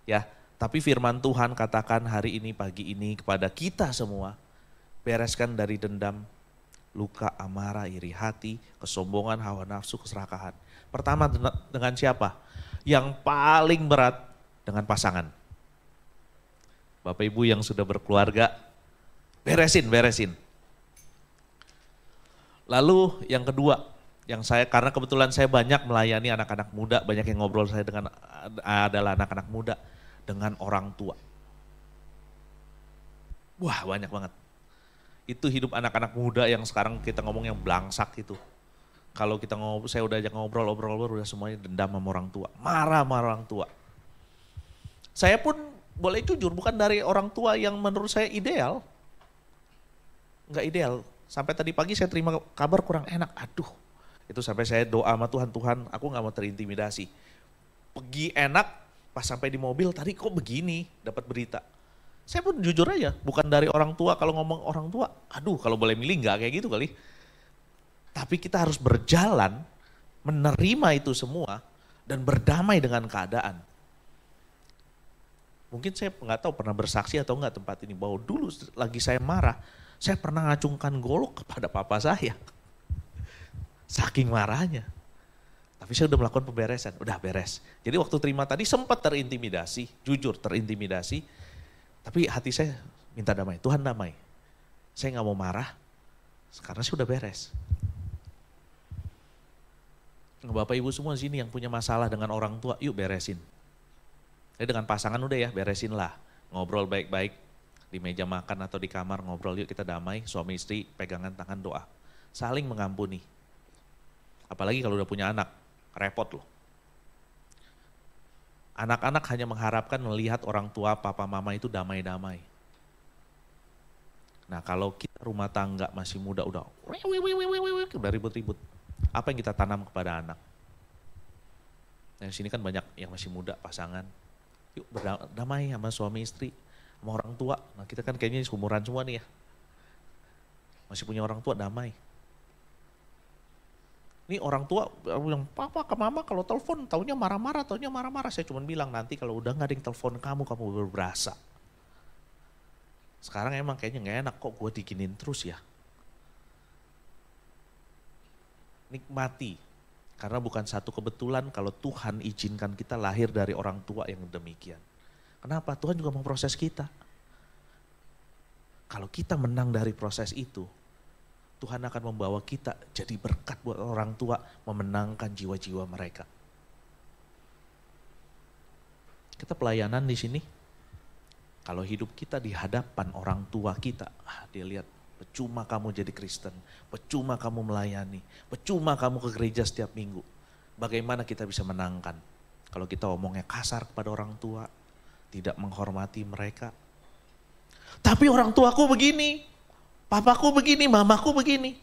Ya, tapi firman Tuhan katakan hari ini, pagi ini kepada kita semua, bereskan dari dendam, luka, amarah, iri hati, kesombongan, hawa nafsu, keserakahan. Pertama dengan siapa? Yang paling berat dengan pasangan. Bapak Ibu yang sudah berkeluarga, beresin. Lalu yang kedua, yang saya karena kebetulan saya banyak melayani anak-anak muda, banyak yang ngobrol saya dengan adalah anak-anak muda dengan orang tua. Wah, banyak banget. Itu hidup anak-anak muda yang sekarang kita ngomong yang belangsak itu. Kalau kita ngobrol, saya udah ajak ngobrol udah semuanya dendam sama orang tua, marah sama orang tua. Saya pun boleh jujur, bukan dari orang tua yang menurut saya ideal. Enggak ideal. Sampai tadi pagi saya terima kabar kurang enak, aduh. Itu sampai saya doa sama Tuhan, aku gak mau terintimidasi. Pergi enak, pas sampai di mobil tadi kok begini, dapat berita. Saya pun jujur aja, bukan dari orang tua. Kalau ngomong orang tua, aduh kalau boleh milih nggak kayak gitu kali. Tapi kita harus berjalan, menerima itu semua, dan berdamai dengan keadaan. Mungkin saya nggak tahu pernah bersaksi atau nggak tempat ini, bahwa dulu lagi saya marah, saya pernah ngacungkan golok kepada papa saya. Saking marahnya. Tapi saya udah melakukan pemberesan, udah beres. Jadi waktu terima tadi sempat terintimidasi, jujur terintimidasi. Tapi hati saya minta damai, Tuhan damai. Saya gak mau marah, karena saya udah beres. Bapak Ibu semua sini yang punya masalah dengan orang tua, yuk beresin. Jadi dengan pasangan udah ya, beresin lah. Ngobrol baik-baik, di meja makan atau di kamar ngobrol, yuk kita damai, suami istri pegangan tangan doa. Saling mengampuni. Apalagi kalau udah punya anak, repot loh. Anak-anak hanya mengharapkan melihat orang tua, papa, mama itu damai-damai. Nah kalau kita rumah tangga masih muda udah ribut-ribut. Apa yang kita tanam kepada anak? Nah di sini kan banyak yang masih muda pasangan. Yuk berdamai sama suami istri, sama orang tua. Nah kita kan kayaknya seumuran semua nih ya. Masih punya orang tua, damai. Ini Ini orang tua bilang, papa ke mama kalau telepon taunya marah-marah, Saya cuma bilang nanti kalau udah gak ada yang telepon kamu baru berasa. Sekarang emang kayaknya gak enak kok gue diginin terus ya. Nikmati, karena bukan satu kebetulan kalau Tuhan izinkan kita lahir dari orang tua yang demikian. Kenapa? Tuhan juga memproses kita. Kalau kita menang dari proses itu, Tuhan akan membawa kita jadi berkat buat orang tua, memenangkan jiwa-jiwa mereka. Kita pelayanan di sini, kalau hidup kita di hadapan orang tua kita, dia lihat, percuma kamu jadi Kristen, percuma kamu melayani, percuma kamu ke gereja setiap minggu. Bagaimana kita bisa menangkan? Kalau kita omongnya kasar kepada orang tua, tidak menghormati mereka. Tapi orang tuaku begini, papaku begini, mamaku begini.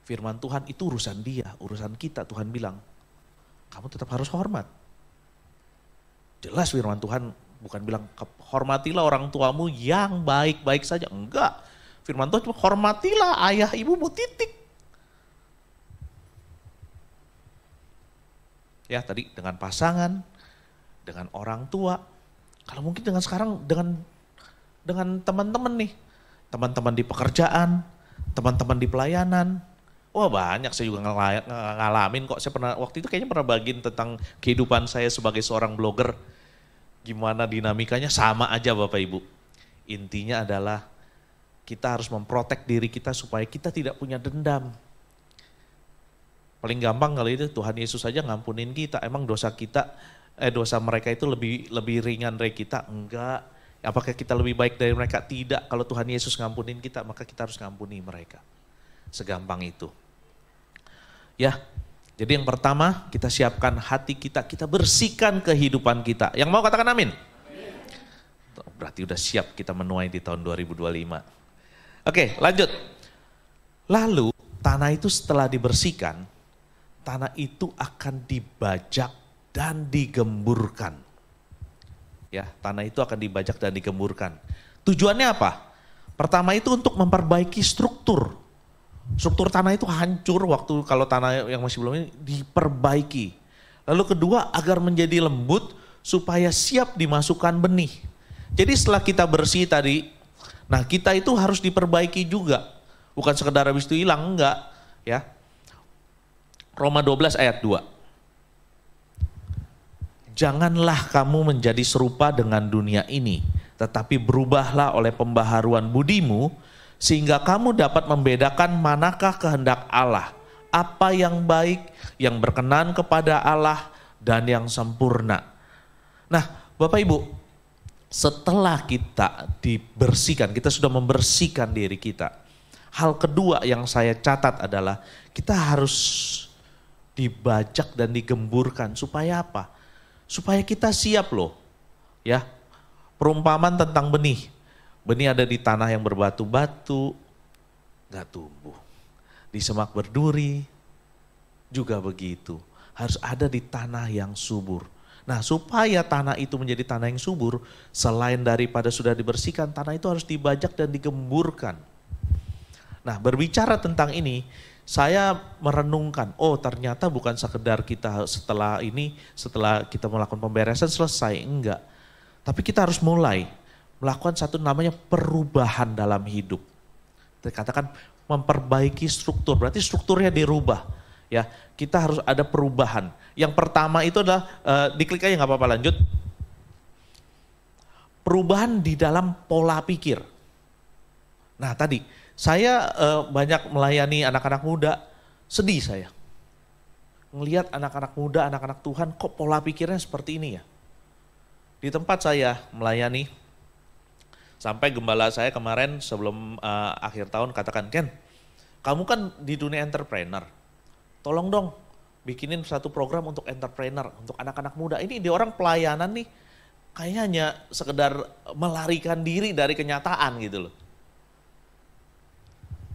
Firman Tuhan itu urusan dia, urusan kita. Tuhan bilang, kamu tetap harus hormat. Jelas firman Tuhan bukan bilang, hormatilah orang tuamu yang baik-baik saja. Enggak. Firman Tuhan cuma hormatilah ayah ibumu, titik. Ya tadi dengan pasangan, dengan orang tua. Kalau mungkin dengan sekarang dengan teman-teman nih. Teman-teman di pekerjaan, teman-teman di pelayanan. Wah banyak, saya juga ngalamin kok. Saya waktu itu kayaknya pernah bagiin tentang kehidupan saya sebagai seorang blogger. Gimana dinamikanya, sama aja Bapak Ibu. Intinya adalah kita harus memprotek diri kita supaya kita tidak punya dendam. Paling gampang kali itu Tuhan Yesus saja ngampunin kita. Emang dosa mereka itu lebih ringan dari kita? Enggak. Apakah kita lebih baik dari mereka? Tidak. Kalau Tuhan Yesus ngampunin kita, maka kita harus ngampuni mereka. Segampang itu. Ya, jadi yang pertama kita siapkan hati kita bersihkan kehidupan kita. Yang mau katakan amin? Berarti udah siap kita menuai di tahun 2025. Oke, lanjut. Lalu tanah itu setelah dibersihkan, tanah itu akan dibajak dan digemburkan. Ya, tanah itu akan dibajak dan digemburkan. Tujuannya apa? Pertama itu untuk memperbaiki struktur. Struktur tanah itu hancur waktu kalau tanah yang masih belum ini diperbaiki. Lalu kedua agar menjadi lembut supaya siap dimasukkan benih. Jadi setelah kita bersih tadi, nah kita itu harus diperbaiki juga. Bukan sekedar habis itu hilang, enggak. Ya. Roma 12 ayat 2. Janganlah kamu menjadi serupa dengan dunia ini, tetapi berubahlah oleh pembaharuan budimu, sehingga kamu dapat membedakan manakah kehendak Allah, apa yang baik, yang berkenan kepada Allah, dan yang sempurna. Nah Bapak Ibu, setelah kita dibersihkan, kita sudah membersihkan diri kita. Hal kedua yang saya catat adalah kita harus dibajak dan digemburkan. Supaya apa? Supaya kita siap loh. Ya, perumpamaan tentang benih. Benih ada di tanah yang berbatu-batu, gak tumbuh. Di semak berduri, juga begitu. Harus ada di tanah yang subur. Nah supaya tanah itu menjadi tanah yang subur, selain daripada sudah dibersihkan, tanah itu harus dibajak dan digemburkan. Nah berbicara tentang ini, saya merenungkan, oh ternyata bukan sekedar kita setelah kita melakukan pemberesan selesai, enggak. Tapi kita harus mulai melakukan satu namanya perubahan dalam hidup. Dikatakan memperbaiki struktur, berarti strukturnya dirubah. Ya, kita harus ada perubahan. Yang pertama itu adalah, diklik aja nggak apa-apa, lanjut. Perubahan di dalam pola pikir. Nah tadi, saya banyak melayani anak-anak muda, sedih saya. Ngelihat anak-anak muda, anak-anak Tuhan, kok pola pikirnya seperti ini ya. Di tempat saya melayani, sampai gembala saya kemarin sebelum akhir tahun katakan, Ken, kamu kan di dunia entrepreneur, tolong dong bikinin satu program untuk entrepreneur, untuk anak-anak muda. Ini di orang pelayanan nih, kayaknya hanya sekedar melarikan diri dari kenyataan gitu loh.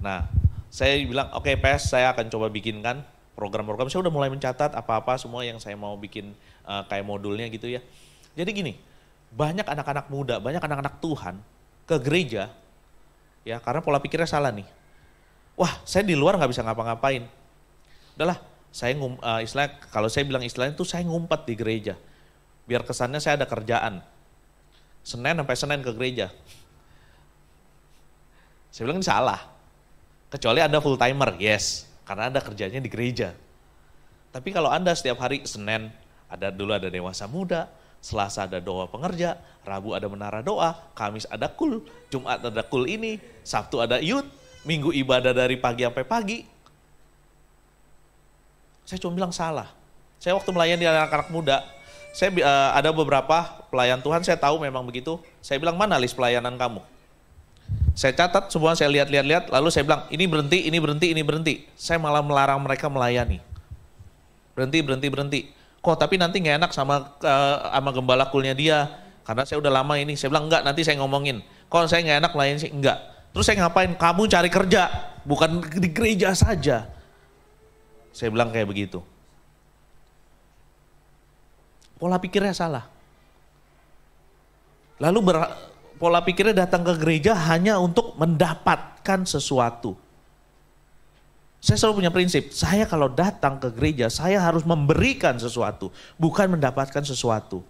Nah, saya bilang, oke, PS, saya akan coba bikinkan program-program. Saya udah mulai mencatat apa-apa semua yang saya mau bikin kayak modulnya gitu ya. Jadi gini, banyak anak-anak muda, banyak anak-anak Tuhan ke gereja, ya karena pola pikirnya salah nih. Wah, saya di luar nggak bisa ngapa-ngapain. Udahlah, saya istilah kalau saya bilang istilahnya tuh saya ngumpet di gereja. Biar kesannya saya ada kerjaan. Senin sampai Senin ke gereja. Saya bilang ini salah. Kecuali Anda full timer, yes. Karena Anda kerjanya di gereja. Tapi kalau Anda setiap hari Senin, dulu ada dewasa muda, Selasa ada doa pengerja, Rabu ada menara doa, Kamis ada kul, Jumat ada kul ini, Sabtu ada youth, Minggu ibadah dari pagi sampai pagi. Saya cuma bilang salah. Saya waktu melayani anak-anak muda, saya ada beberapa pelayan Tuhan, saya tahu memang begitu. Saya bilang, mana list pelayanan kamu? Saya catat semua, saya lihat, lalu saya bilang, ini berhenti. Saya malah melarang mereka melayani. Berhenti. Kok tapi nanti gak enak sama gembala kulnya dia, karena saya udah lama ini. Saya bilang, enggak, nanti saya ngomongin. Kok saya gak enak melayani sih? Enggak. Terus saya ngapain? Kamu cari kerja, bukan di gereja saja. Saya bilang kayak begitu. Pola pikirnya salah. Lalu pola pikirnya datang ke gereja hanya untuk mendapatkan sesuatu. Saya selalu punya prinsip, saya kalau datang ke gereja, saya harus memberikan sesuatu, bukan mendapatkan sesuatu.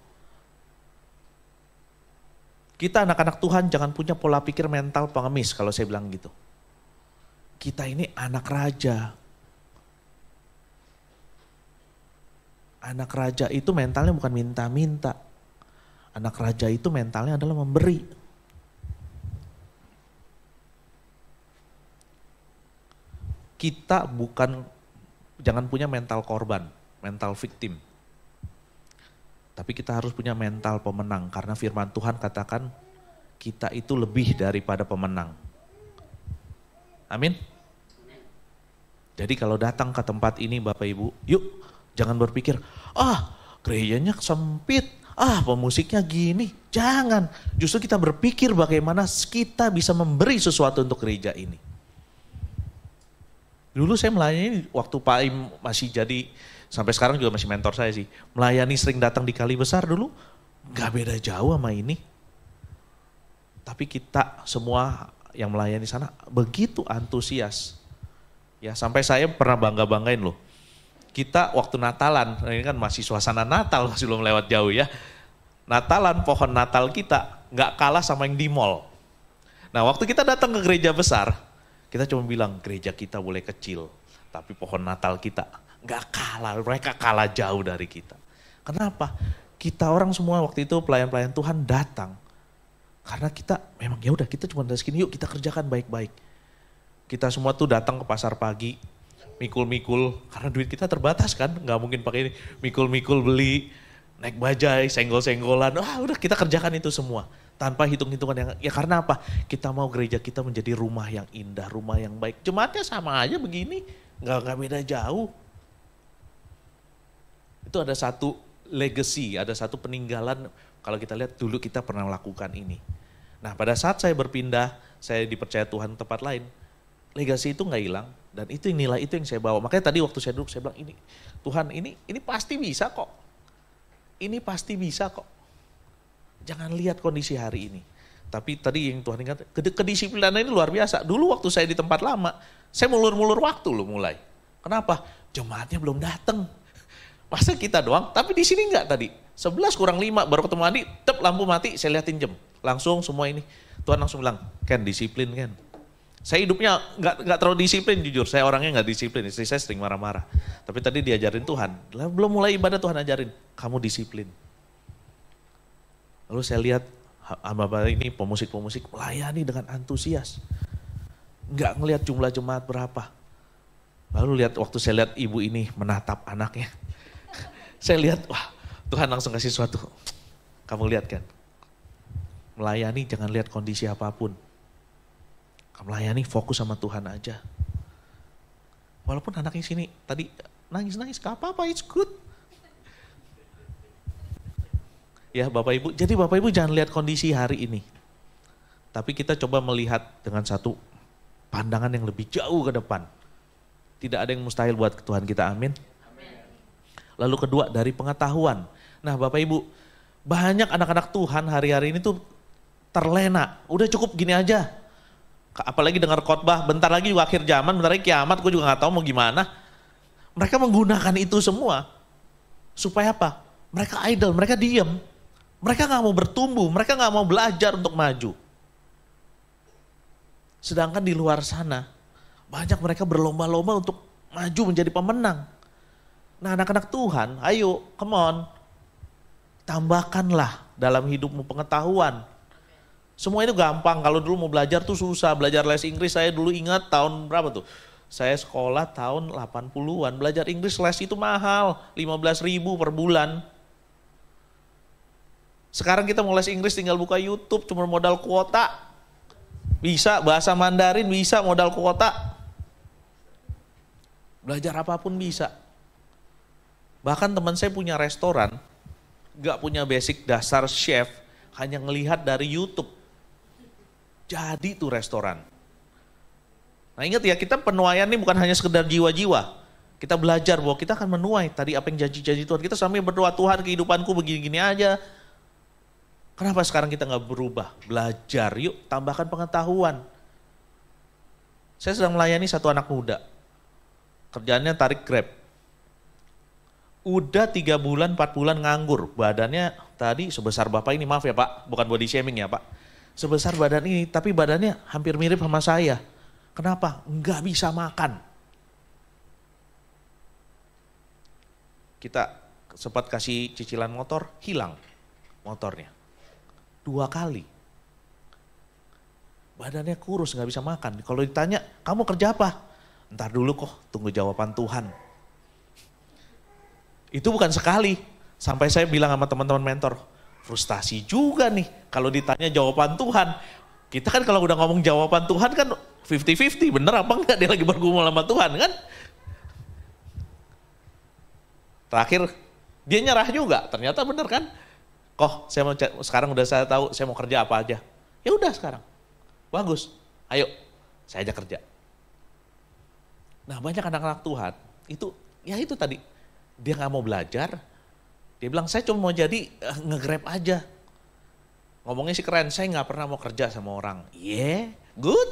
Kita anak-anak Tuhan jangan punya pola pikir mental pengemis kalau saya bilang gitu. Kita ini anak raja. Anak raja itu mentalnya bukan minta-minta. Anak raja itu mentalnya adalah memberi. Kita jangan punya mental korban, mental victim. Tapi kita harus punya mental pemenang karena firman Tuhan katakan kita itu lebih daripada pemenang. Amin. Jadi kalau datang ke tempat ini Bapak Ibu, yuk jangan berpikir, gerejanya sempit, pemusiknya gini. Jangan, justru kita berpikir bagaimana kita bisa memberi sesuatu untuk gereja ini. Dulu saya melayani waktu Pak Im masih jadi, sampai sekarang juga masih mentor saya sih. Melayani sering datang di Kali Besar dulu, gak beda jauh sama ini. Tapi kita semua yang melayani sana begitu antusias. Ya sampai saya pernah bangga-banggain loh. Kita waktu Natalan, ini kan masih suasana Natal, masih belum lewat jauh ya. Natalan, pohon Natal kita gak kalah sama yang di mall. Nah waktu kita datang ke gereja besar, kita cuma bilang gereja kita boleh kecil, tapi pohon Natal kita gak kalah, mereka kalah jauh dari kita. Kenapa? Kita orang semua waktu itu pelayan-pelayan Tuhan datang. Karena kita memang ya udah kita cuma dari segini, yuk kita kerjakan baik-baik. Kita semua tuh datang ke pasar pagi, mikul-mikul, karena duit kita terbatas kan, gak mungkin pakai ini, mikul-mikul beli, naik bajai, senggol-senggolan, udah kita kerjakan itu semua. Tanpa hitung-hitungan yang, ya karena apa? Kita mau gereja kita menjadi rumah yang indah, rumah yang baik. Jemaatnya sama aja begini, nggak beda jauh. Itu ada satu legacy, ada satu peninggalan kalau kita lihat dulu kita pernah melakukan ini. Nah pada saat saya berpindah, saya dipercaya Tuhan ke tempat lain, legacy itu nggak hilang dan itu nilai itu yang saya bawa. Makanya tadi waktu saya duduk saya bilang ini, Tuhan ini pasti bisa kok. Ini pasti bisa kok. Jangan lihat kondisi hari ini. Tapi tadi yang Tuhan ingat, kedisiplinan ini luar biasa. Dulu waktu saya di tempat lama, saya mulur-mulur waktu loh mulai. Kenapa? Jemaatnya belum datang. Masa kita doang? Tapi di sini enggak tadi. 11 kurang 5 baru ketemu Andi, lampu mati, saya liatin jam. Langsung semua ini. Tuhan langsung bilang, Ken disiplin Ken. Saya hidupnya enggak terlalu disiplin jujur. Saya orangnya enggak disiplin, istri saya sering marah-marah. Tapi tadi diajarin Tuhan. Belum mulai ibadah Tuhan ajarin, kamu disiplin. Lalu saya lihat hamba ini pemusik-pemusik melayani dengan antusias. Enggak ngelihat jumlah jemaat berapa. Lalu lihat waktu saya lihat ibu ini menatap anaknya. Saya lihat, wah Tuhan langsung kasih sesuatu. Kamu lihat kan, melayani jangan lihat kondisi apapun. Kamu melayani fokus sama Tuhan aja. Walaupun anaknya sini tadi nangis-nangis, gak apa-apa, it's good. Ya Bapak Ibu, jadi Bapak Ibu jangan lihat kondisi hari ini. Tapi kita coba melihat dengan satu pandangan yang lebih jauh ke depan. Tidak ada yang mustahil buat Tuhan kita, amin. Lalu kedua dari pengetahuan. Nah Bapak Ibu, banyak anak-anak Tuhan hari-hari ini tuh terlena. Udah cukup gini aja. Apalagi dengar khotbah, bentar lagi juga akhir zaman, bentar lagi kiamat, gue juga gak tahu mau gimana. Mereka menggunakan itu semua supaya apa? Mereka idle, mereka diam. Mereka gak mau bertumbuh, mereka gak mau belajar untuk maju. Sedangkan di luar sana, banyak mereka berlomba-lomba untuk maju menjadi pemenang. Nah anak-anak Tuhan, ayo come on. Tambahkanlah dalam hidupmu pengetahuan. Semua itu gampang, kalau dulu mau belajar tuh susah. Belajar les Inggris saya dulu ingat tahun berapa tuh? Saya sekolah tahun 80-an, belajar Inggris les itu mahal, 15.000 per bulan. Sekarang kita mau les Inggris tinggal buka YouTube, cuma modal kuota. Bisa bahasa Mandarin, bisa modal kuota. Belajar apapun bisa. Bahkan teman saya punya restoran, gak punya basic dasar chef, hanya ngelihat dari YouTube. Jadi tuh restoran. Nah ingat ya, kita penuaian ini bukan hanya sekedar jiwa-jiwa. Kita belajar bahwa kita akan menuai tadi apa yang janji-janji Tuhan. Kita sambil berdoa, Tuhan kehidupanku begini-gini aja. Kenapa sekarang kita gak berubah? Belajar, yuk tambahkan pengetahuan. Saya sedang melayani satu anak muda. Kerjaannya tarik Grab. Udah 3 bulan, 4 bulan nganggur. Badannya tadi sebesar Bapak ini, maaf ya Pak, bukan body shaming ya Pak. Sebesar badan ini, tapi badannya hampir mirip sama saya. Kenapa? Nggak bisa makan. Kita sempat kasih cicilan motor, hilang motornya. 2 kali. Badannya kurus, nggak bisa makan. Kalau ditanya, kamu kerja apa? Ntar dulu kok, tunggu jawaban Tuhan. Itu bukan sekali. Sampai saya bilang sama teman-teman mentor, frustasi juga nih kalau ditanya jawaban Tuhan. Kita kan kalau udah ngomong jawaban Tuhan kan 50-50, bener apa enggak dia lagi bergumul sama Tuhan kan? Terakhir dia nyerah juga, ternyata bener kan? Kok saya mau sekarang udah saya tahu saya mau kerja apa aja. Ya udah sekarang, bagus, ayo saya ajak kerja. Nah banyak anak-anak Tuhan itu, ya itu tadi dia nggak mau belajar. Dia bilang saya cuma mau jadi nge-grab aja. Ngomongnya sih keren, saya nggak pernah mau kerja sama orang. Yeah, good.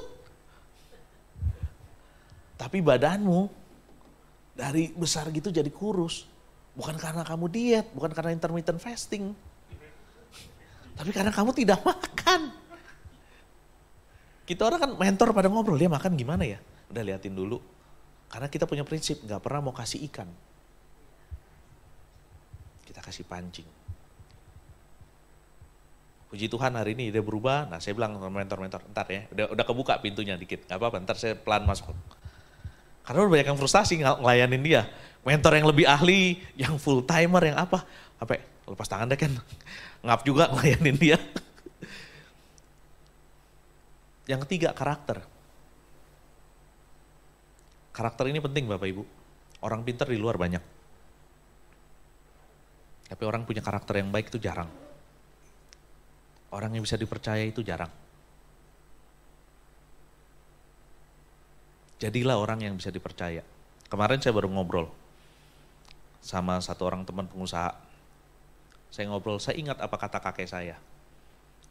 Tapi badanmu dari besar gitu jadi kurus. Bukan karena kamu diet, bukan karena intermittent fasting. Tapi karena kamu tidak makan. Kita orang kan mentor pada ngobrol, dia makan gimana ya? Udah liatin dulu. Karena kita punya prinsip, nggak pernah mau kasih ikan. Kita kasih pancing. Puji Tuhan hari ini dia berubah. Nah saya bilang sama mentor-mentor, ntar ya, udah kebuka pintunya dikit. Gak apa-apa, ntar saya pelan masuk. Karena udah banyak yang frustasi ngelayanin dia. Mentor yang lebih ahli, yang full timer, yang apa. Sampai lepas tangan deh kan, ngap juga ngelayanin dia. Yang ketiga, karakter. Karakter ini penting Bapak Ibu. Orang pintar di luar banyak. Tapi orang punya karakter yang baik itu jarang. Orang yang bisa dipercaya itu jarang. Jadilah orang yang bisa dipercaya. Kemarin saya baru ngobrol sama satu orang teman pengusaha. Saya ngobrol, saya ingat apa kata kakek saya.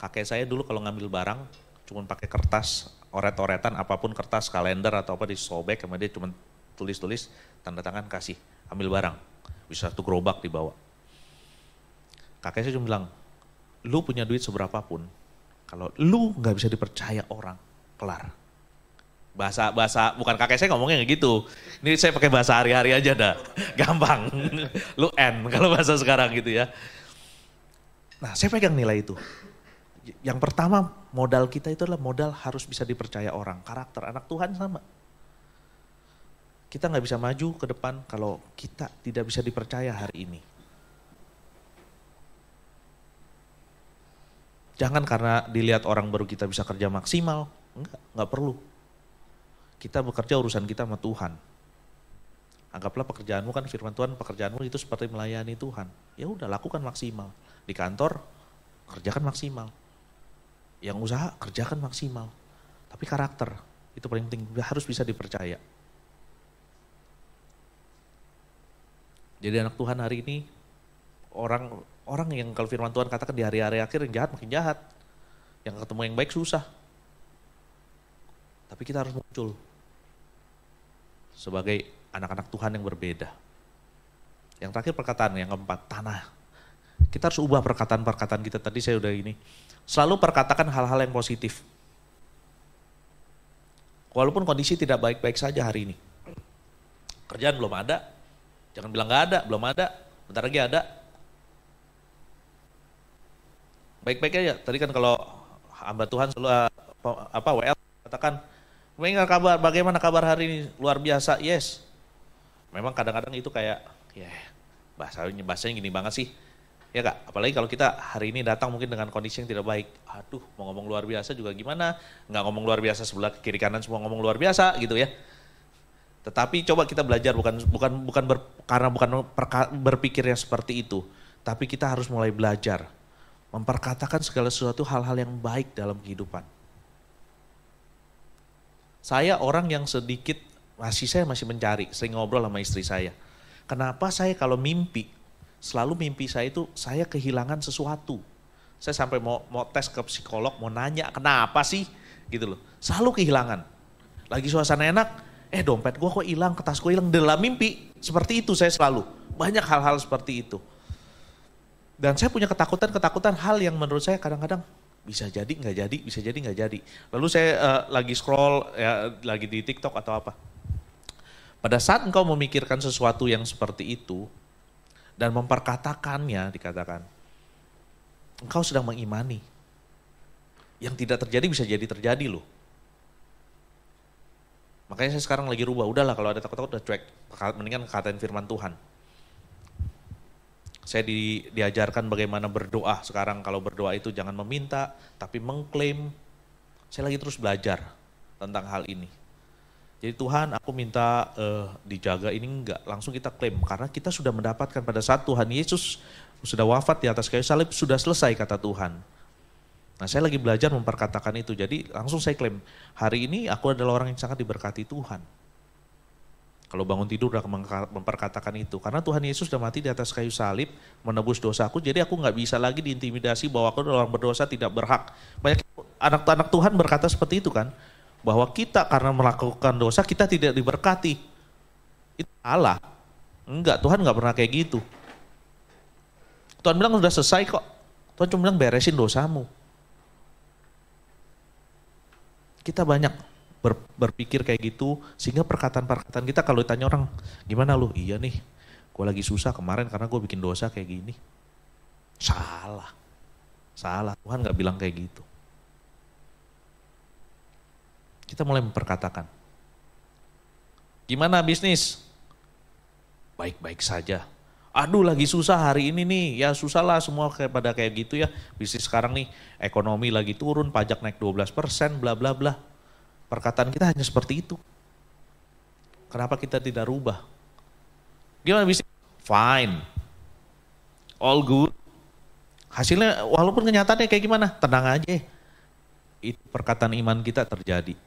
Kakek saya dulu kalau ngambil barang, cuma pakai kertas, oret-oretan, apapun kertas, kalender atau apa disobek, sama dia cuma tulis-tulis, tanda tangan kasih, ambil barang. Bisa satu gerobak dibawa. Kakek saya cuma bilang, lu punya duit seberapapun, kalau lu nggak bisa dipercaya orang, kelar. Bahasa bukan kakek saya ngomongnya nggak gitu. Ini saya pakai bahasa hari-hari aja dah, gampang. Lu N kalau bahasa sekarang gitu ya. Nah saya pegang nilai itu. Yang pertama modal kita itu adalah modal harus bisa dipercaya orang, karakter. Anak Tuhan sama. Kita nggak bisa maju ke depan kalau kita tidak bisa dipercaya hari ini. Jangan karena dilihat orang baru kita bisa kerja maksimal, enggak perlu. Kita bekerja urusan kita sama Tuhan. Anggaplah pekerjaanmu kan firman Tuhan, pekerjaanmu itu seperti melayani Tuhan. Ya udah lakukan maksimal. Di kantor kerjakan maksimal. Yang usaha kerjakan maksimal. Tapi karakter itu paling penting, harus bisa dipercaya. Jadi anak Tuhan hari ini orang yang kalau firman Tuhan katakan di hari-hari akhir yang jahat makin jahat. Yang ketemu yang baik susah. Tapi kita harus muncul sebagai anak-anak Tuhan yang berbeda. Yang terakhir perkataan yang keempat, tanah. Kita harus ubah perkataan-perkataan kita. Tadi saya udah ini. Selalu perkatakan hal-hal yang positif. Walaupun kondisi tidak baik-baik saja hari ini. Kerjaan belum ada. Jangan bilang gak ada, belum ada. Bentar lagi ada. Baik-baik aja. Tadi kan kalau hamba Tuhan selalu WL katakan, bagaimana kabar hari ini? Luar biasa, yes. Memang kadang-kadang itu kayak, bahasanya gini banget sih. Ya Kak, apalagi kalau kita hari ini datang mungkin dengan kondisi yang tidak baik. Aduh, mau ngomong luar biasa juga gimana? Nggak ngomong luar biasa sebelah kiri kanan semua ngomong luar biasa gitu ya. Tetapi coba kita belajar karena bukan berpikirnya seperti itu, tapi kita harus mulai belajar memperkatakan segala sesuatu hal-hal yang baik dalam kehidupan. Saya orang yang saya masih mencari, sering ngobrol sama istri saya. Kenapa saya kalau selalu mimpi saya itu saya kehilangan sesuatu. Saya sampai mau tes ke psikolog, mau nanya kenapa sih gitu loh. Selalu kehilangan. Lagi suasana enak, dompet gue kok hilang, kertas gue hilang. Dalam mimpi, seperti itu saya selalu. Banyak hal-hal seperti itu. Dan saya punya ketakutan hal yang menurut saya kadang-kadang bisa jadi nggak jadi, bisa jadi nggak jadi. Lalu saya lagi scroll, lagi di TikTok atau apa. Pada saat engkau memikirkan sesuatu yang seperti itu, dan memperkatakannya, dikatakan, engkau sedang mengimani. Yang tidak terjadi bisa jadi terjadi loh. Makanya saya sekarang lagi rubah, udahlah kalau ada takut-takut udah cuek, mendingan katain firman Tuhan. Saya diajarkan bagaimana berdoa sekarang, kalau berdoa itu jangan meminta, tapi mengklaim. Saya lagi terus belajar tentang hal ini. Jadi Tuhan aku minta dijaga ini enggak, langsung kita klaim. Karena kita sudah mendapatkan pada saat Tuhan Yesus sudah wafat di atas kayu salib, sudah selesai kata Tuhan. Nah saya lagi belajar memperkatakan itu, jadi langsung saya klaim, hari ini aku adalah orang yang sangat diberkati Tuhan. Kalau bangun tidur udah memperkatakan itu, karena Tuhan Yesus sudah mati di atas kayu salib, menebus dosaku, jadi aku nggak bisa lagi diintimidasi bahwa aku adalah orang berdosa tidak berhak. Banyak anak-anak Tuhan berkata seperti itu kan, bahwa kita karena melakukan dosa kita tidak diberkati. Itu salah. Enggak, Tuhan nggak pernah kayak gitu. Tuhan bilang udah selesai kok. Tuhan cuma bilang beresin dosamu. Kita banyak berpikir kayak gitu, sehingga perkataan-perkataan kita kalau ditanya orang, gimana lu? Iya nih, gue lagi susah kemarin karena gue bikin dosa kayak gini. Salah. Tuhan gak bilang kayak gitu. Kita mulai memperkatakan. Gimana bisnis? Baik-baik saja. Aduh lagi susah hari ini nih, ya susah lah semua pada kayak gitu ya. Bisnis sekarang nih, ekonomi lagi turun, pajak naik 12%, bla bla bla. Perkataan kita hanya seperti itu. Kenapa kita tidak rubah? Gimana bisnis? Fine. All good. Hasilnya walaupun kenyataannya kayak gimana, tenang aja. Itu perkataan iman kita terjadi.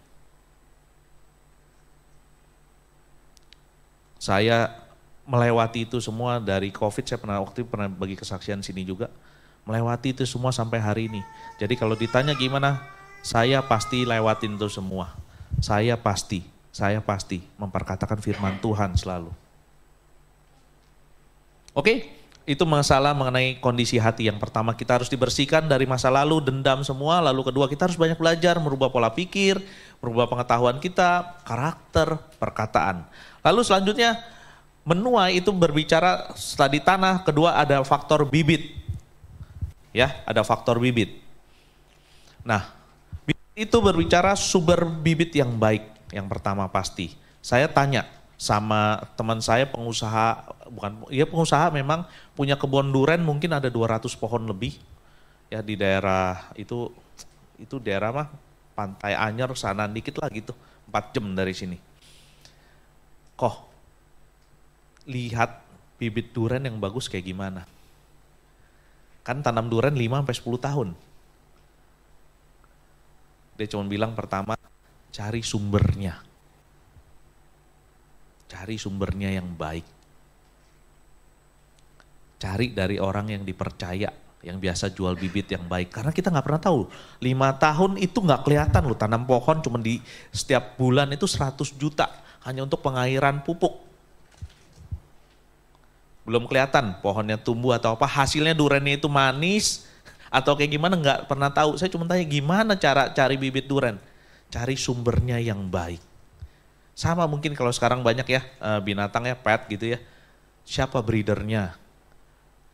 Saya melewati itu semua dari COVID, saya pernah bagi kesaksian sini juga. Melewati itu semua sampai hari ini. Jadi kalau ditanya gimana, saya pasti lewatin itu semua. Saya pasti memperkatakan firman Tuhan selalu. Oke, itu masalah mengenai kondisi hati. Yang pertama kita harus dibersihkan dari masa lalu, dendam semua. Lalu kedua kita harus banyak belajar, merubah pola pikir, merubah pengetahuan kita, karakter, perkataan. Lalu selanjutnya menuai itu berbicara setelah di tanah, kedua ada faktor bibit. Ya, ada faktor bibit. Nah, itu berbicara sumber bibit yang baik, yang pertama pasti. Saya tanya sama teman saya pengusaha, pengusaha memang punya kebun durian mungkin ada 200 pohon lebih. Ya di daerah itu daerah mah Pantai Anyer sana dikit lah gitu, 4 jam dari sini. Lihat bibit durian yang bagus kayak gimana. Kan tanam durian 5-10 tahun. Dia cuma bilang pertama, cari sumbernya. Cari sumbernya yang baik. Cari dari orang yang dipercaya, yang biasa jual bibit yang baik. Karena kita nggak pernah tahu, 5 tahun itu nggak kelihatan loh, tanam pohon cuma di setiap bulan itu 100 juta. Hanya untuk pengairan pupuk. belum kelihatan pohonnya tumbuh atau apa, hasilnya durennya itu manis atau kayak gimana nggak pernah tahu. Saya cuma tanya gimana cara cari bibit duren, cari sumbernya yang baik. Sama mungkin kalau sekarang banyak ya binatang ya, pet gitu ya, siapa breedernya,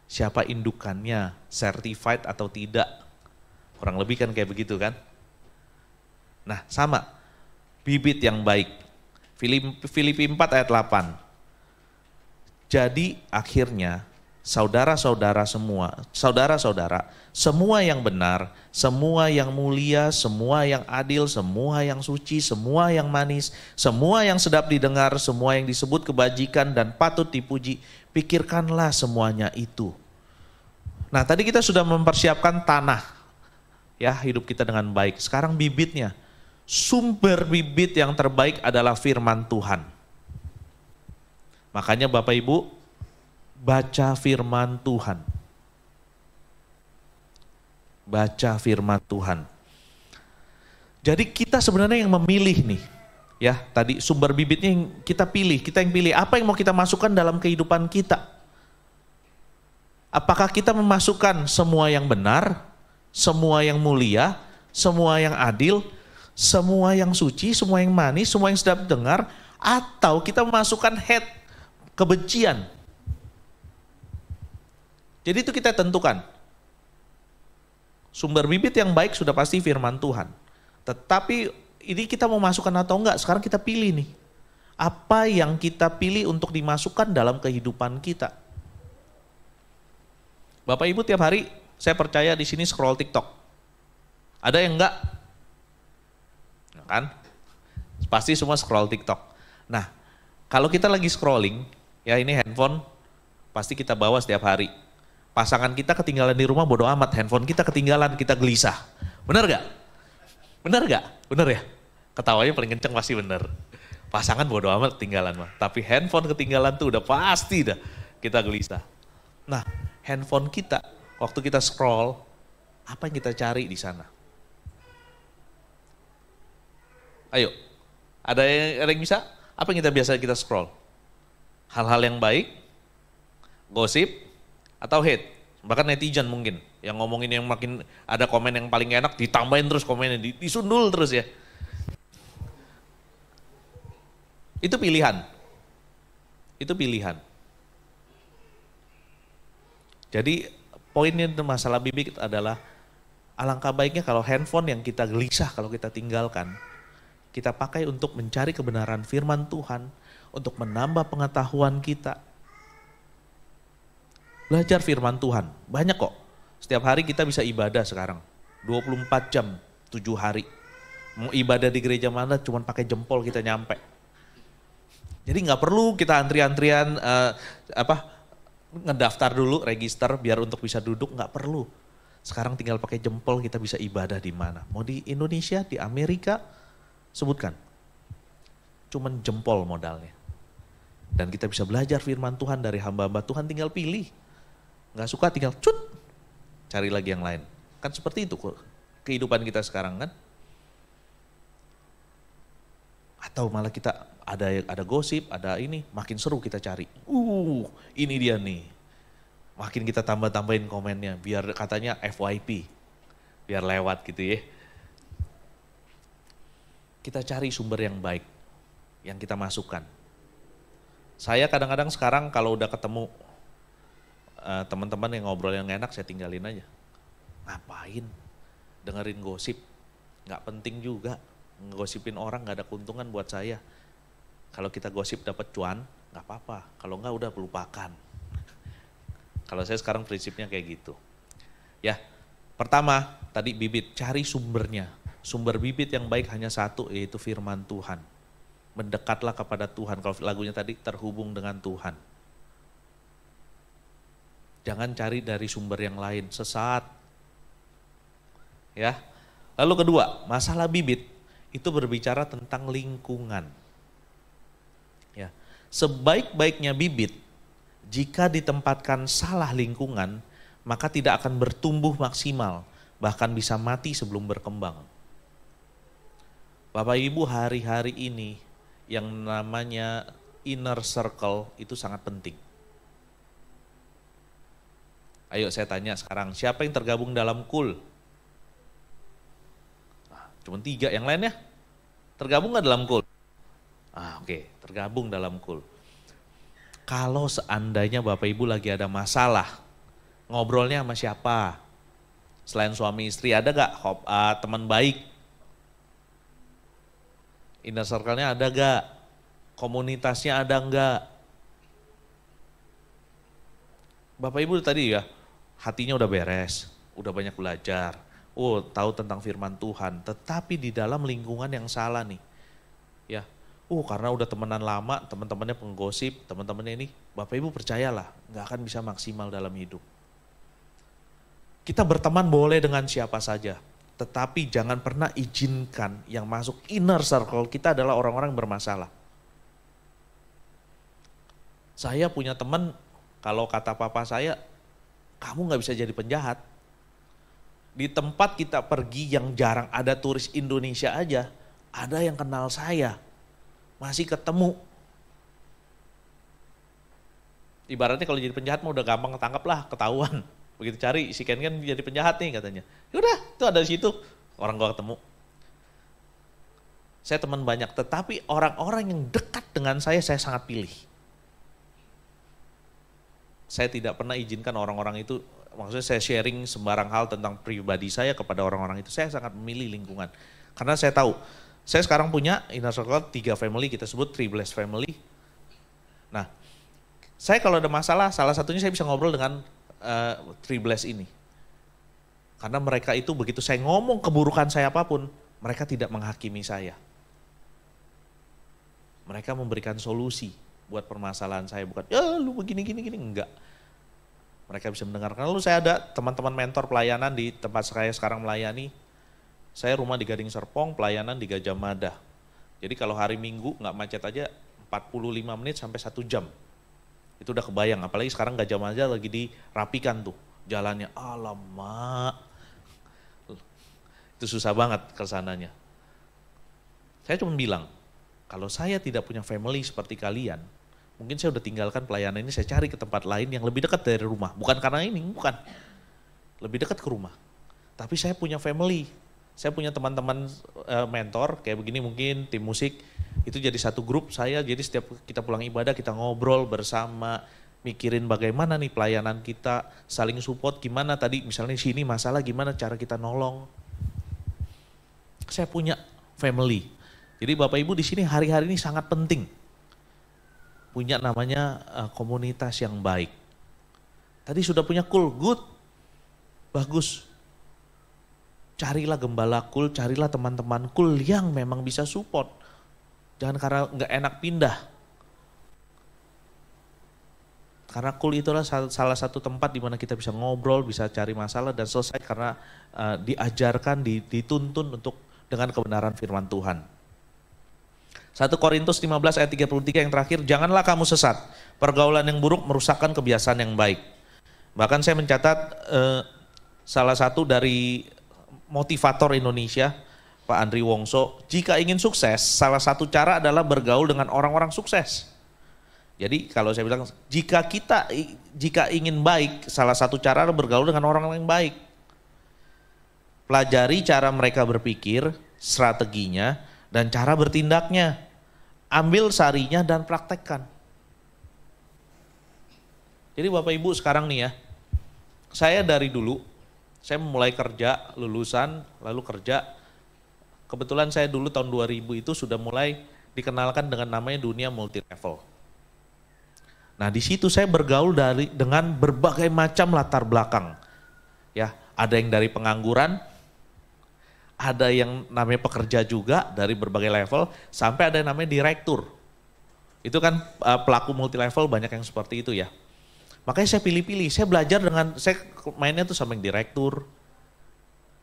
siapa indukannya, certified atau tidak, kurang lebih kan kayak begitu kan. Nah sama, bibit yang baik. Filipi 4 ayat 8. Jadi akhirnya saudara-saudara, semua yang benar, semua yang mulia, semua yang adil, semua yang suci, semua yang manis, semua yang sedap didengar, semua yang disebut kebajikan dan patut dipuji, pikirkanlah semuanya itu. Nah tadi kita sudah mempersiapkan tanah, ya hidup kita dengan baik. Sekarang bibitnya, sumber bibit yang terbaik adalah firman Tuhan. Makanya Bapak Ibu, baca firman Tuhan. Baca firman Tuhan. Jadi kita sebenarnya yang memilih nih. Ya, tadi sumber bibitnya yang kita pilih, kita yang pilih. Apa yang mau kita masukkan dalam kehidupan kita? Apakah kita memasukkan semua yang benar, semua yang mulia, semua yang adil, semua yang suci, semua yang manis, semua yang sedap dengar, atau kita memasukkan hate, kebencian. Jadi itu kita tentukan. Sumber bibit yang baik sudah pasti firman Tuhan. Tetapi ini kita mau masukkan atau enggak, sekarang kita pilih nih. Apa yang kita pilih untuk dimasukkan dalam kehidupan kita. Bapak Ibu tiap hari saya percaya di sini scroll TikTok. Ada yang enggak? Kan? Pasti semua scroll TikTok. Nah, kalau kita lagi scrolling, ya ini handphone pasti kita bawa setiap hari. Pasangan kita ketinggalan di rumah bodo amat, handphone kita ketinggalan, kita gelisah. Benar gak? Benar gak? Benar ya? Ketawanya paling kenceng pasti benar. Pasangan bodo amat ketinggalan mah. Tapi handphone ketinggalan tuh udah pasti dah kita gelisah. Nah handphone kita waktu kita scroll, apa yang kita cari di sana? Ayo, ada yang bisa? Apa yang kita scroll? Hal-hal yang baik, gosip, atau hate. Bahkan netizen mungkin, yang ngomongin yang makin ada komen yang paling enak, ditambahin terus komennya, disundul terus ya. Itu pilihan. Itu pilihan. Jadi poinnya masalah bibit adalah, alangkah baiknya kalau handphone yang kita gelisah kalau kita tinggalkan, kita pakai untuk mencari kebenaran firman Tuhan, untuk menambah pengetahuan kita. Belajar firman Tuhan, banyak kok. Setiap hari kita bisa ibadah sekarang, 24 jam, 7 hari. Mau ibadah di gereja mana, cuma pakai jempol kita nyampe. Jadi nggak perlu kita antrian-antrian, ngedaftar dulu, register biar untuk bisa duduk, nggak perlu. Sekarang tinggal pakai jempol kita bisa ibadah di mana. Mau di Indonesia, di Amerika, sebutkan. Cuman jempol modalnya. Dan kita bisa belajar firman Tuhan dari hamba-hamba Tuhan, tinggal pilih. Nggak suka tinggal cut, cari lagi yang lain. Kan seperti itu kehidupan kita sekarang kan. Atau malah kita ada gosip, ada ini, makin seru kita cari. Ini dia nih. Makin kita tambah-tambahin komennya, biar katanya FYP, biar lewat gitu ya. Kita cari sumber yang baik, yang kita masukkan. Saya kadang-kadang sekarang kalau udah ketemu teman-teman yang ngobrol yang enak, saya tinggalin aja. Ngapain dengerin gosip, gak penting juga. Ngegosipin orang gak ada keuntungan buat saya. Kalau kita gosip dapat cuan, gak apa-apa. Kalau enggak udah lupakan. Kalau saya sekarang prinsipnya kayak gitu. Ya, pertama tadi bibit, cari sumbernya. Sumber bibit yang baik hanya satu, yaitu firman Tuhan. Mendekatlah kepada Tuhan. Kalau lagunya tadi terhubung dengan Tuhan. Jangan cari dari sumber yang lain, sesat. Ya. Lalu kedua, masalah bibit itu berbicara tentang lingkungan. Ya. Sebaik-baiknya bibit, jika ditempatkan salah lingkungan, maka tidak akan bertumbuh maksimal, bahkan bisa mati sebelum berkembang. Bapak Ibu, hari-hari ini yang namanya inner circle itu sangat penting. Ayo saya tanya sekarang, siapa yang tergabung dalam KUL? Cuma 3, yang lainnya tergabung nggak dalam KUL? Oke, tergabung dalam KUL. Kalau seandainya Bapak Ibu lagi ada masalah, ngobrolnya sama siapa? Selain suami istri, ada gak teman baik? Inner circle-nya ada gak? Komunitasnya ada gak? Bapak Ibu tadi ya, hatinya udah beres, udah banyak belajar, tahu tentang firman Tuhan, tetapi di dalam lingkungan yang salah nih. Ya, karena udah temenan lama, teman-temannya penggosip, teman-temannya ini, Bapak Ibu percayalah, gak akan bisa maksimal dalam hidup. Kita berteman boleh dengan siapa saja, tetapi jangan pernah izinkan yang masuk inner circle kita adalah orang-orang yang bermasalah. Saya punya teman, kalau kata papa saya, kamu gak bisa jadi penjahat. Di tempat kita pergi yang jarang ada turis Indonesia aja, ada yang kenal saya, masih ketemu. Ibaratnya kalau jadi penjahat mah udah gampang ketangkap lah, ketahuan. Begitu cari, si Ken kan jadi penjahat nih katanya. Yaudah, itu ada di situ, orang gua ketemu. Saya teman banyak, tetapi orang-orang yang dekat dengan saya sangat pilih. Saya tidak pernah izinkan orang-orang itu, maksudnya saya sharing sembarang hal tentang pribadi saya kepada orang-orang itu. Saya sangat memilih lingkungan. Karena saya tahu, saya sekarang punya inner circle 3 family, kita sebut 3 blessed family. Nah, saya kalau ada masalah, salah satunya saya bisa ngobrol dengan 3 blessed ini. Karena mereka itu begitu saya ngomong keburukan saya apapun, mereka tidak menghakimi saya. Mereka memberikan solusi buat permasalahan saya, bukan ya lu begini, enggak. Mereka bisa mendengarkan. Lalu saya ada teman-teman mentor pelayanan di tempat saya sekarang melayani. Saya rumah di Gading Serpong, pelayanan di Gajah Mada. Jadi kalau hari Minggu nggak macet aja 45 menit sampai 1 jam. Itu udah kebayang, apalagi sekarang Gajah Mada lagi dirapikan tuh jalannya. Alamak, itu susah banget kesananya. Saya cuma bilang, kalau saya tidak punya family seperti kalian, mungkin saya udah tinggalkan pelayanan ini, saya cari ke tempat lain yang lebih dekat dari rumah. Bukan karena ini, bukan. Lebih dekat ke rumah. Tapi saya punya family, saya punya teman-teman mentor, kayak begini mungkin tim musik, itu jadi satu grup saya, jadi setiap kita pulang ibadah kita ngobrol bersama, mikirin bagaimana nih pelayanan kita, saling support, gimana tadi misalnya sini masalah gimana cara kita nolong. Saya punya family. Jadi Bapak Ibu di sini hari-hari ini sangat penting. Punya namanya komunitas yang baik. Tadi sudah punya KUL, good, bagus. Carilah gembala KUL, carilah teman-teman KUL yang memang bisa support. Jangan karena nggak enak pindah. Karena KUL itulah salah satu tempat di mana kita bisa ngobrol, bisa cari masalah dan selesai karena diajarkan, dituntun untuk dengan kebenaran firman Tuhan. 1 Korintus 15 ayat 33 yang terakhir, janganlah kamu sesat. Pergaulan yang buruk merusakkan kebiasaan yang baik. Bahkan saya mencatat salah satu dari motivator Indonesia, Pak Andri Wongso, jika ingin sukses, salah satu cara adalah bergaul dengan orang-orang sukses. Jadi kalau saya bilang, jika ingin baik, salah satu cara adalah bergaul dengan orang yang baik. Pelajari cara mereka berpikir, strateginya, dan cara bertindaknya. Ambil sarinya dan praktekkan. Jadi Bapak Ibu sekarang nih ya, saya dari dulu, saya mulai kerja, lulusan, lalu kerja. Kebetulan saya dulu tahun 2000 itu sudah mulai dikenalkan dengan namanya dunia multi level. Nah di situ saya bergaul dengan berbagai macam latar belakang. Ya, ada yang dari pengangguran, ada yang namanya pekerja juga dari berbagai level, sampai ada yang namanya direktur. Itu kan pelaku multi level banyak yang seperti itu ya. Makanya saya pilih-pilih, saya belajar saya mainnya tuh sama yang direktur,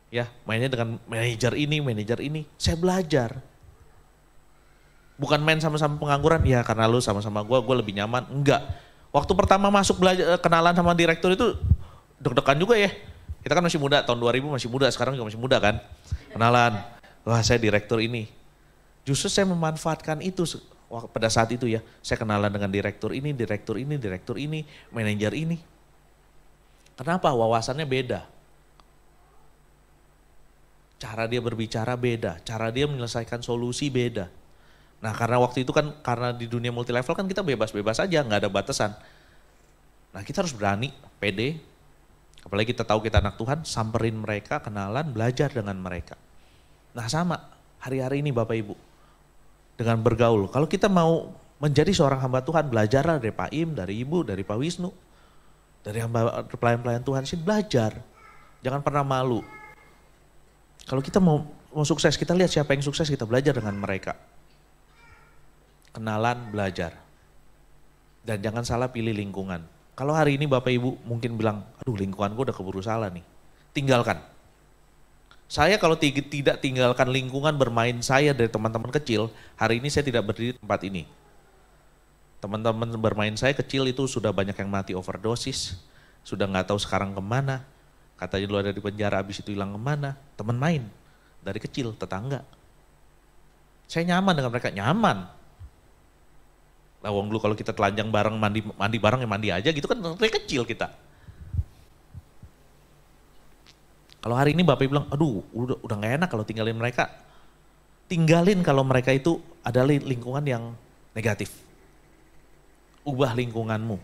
ya mainnya dengan manajer ini, saya belajar. Bukan main sama-sama pengangguran, ya karena lu sama-sama gue lebih nyaman, enggak. Waktu pertama masuk belajar kenalan sama direktur itu deg-degan juga ya. Kita kan masih muda, tahun 2000 masih muda, sekarang juga masih muda kan. Kenalan, wah saya direktur ini. Justru saya memanfaatkan itu pada saat itu ya. Saya kenalan dengan direktur ini, manajer ini. Kenapa? Wawasannya beda. Cara dia berbicara beda, cara dia menyelesaikan solusi beda. Nah karena waktu itu kan, karena di dunia multi level kan kita bebas-bebas aja, nggak ada batasan. Nah kita harus berani, pede, apalagi kita tahu kita anak Tuhan, samperin mereka, kenalan, belajar dengan mereka. Nah sama, hari-hari ini Bapak Ibu, dengan bergaul, kalau kita mau menjadi seorang hamba Tuhan, belajarlah dari Pak Im, dari Ibu, dari Pak Wisnu, dari hamba pelayan-pelayan Tuhan sih, belajar. Jangan pernah malu. Kalau kita mau sukses, kita lihat siapa yang sukses, kita belajar dengan mereka. Kenalan, belajar. Dan jangan salah pilih lingkungan. Kalau hari ini Bapak Ibu mungkin bilang, aduh lingkungan gue udah keburu salah nih. Tinggalkan. Saya kalau tidak tinggalkan lingkungan bermain saya dari teman-teman kecil, hari ini saya tidak berdiri di tempat ini. Teman-teman bermain saya kecil itu sudah banyak yang mati overdosis, sudah nggak tahu sekarang kemana. Katanya dulu ada di penjara, habis itu hilang kemana. Teman main, dari kecil, tetangga. Saya nyaman dengan mereka, nyaman. Nah wong dulu kalau kita telanjang bareng, mandi bareng ya mandi aja gitu kan, dari kecil kita. Kalau hari ini Bapak bilang, aduh udah gak enak kalau tinggalin mereka. Tinggalin kalau mereka itu adalah lingkungan yang negatif. Ubah lingkunganmu.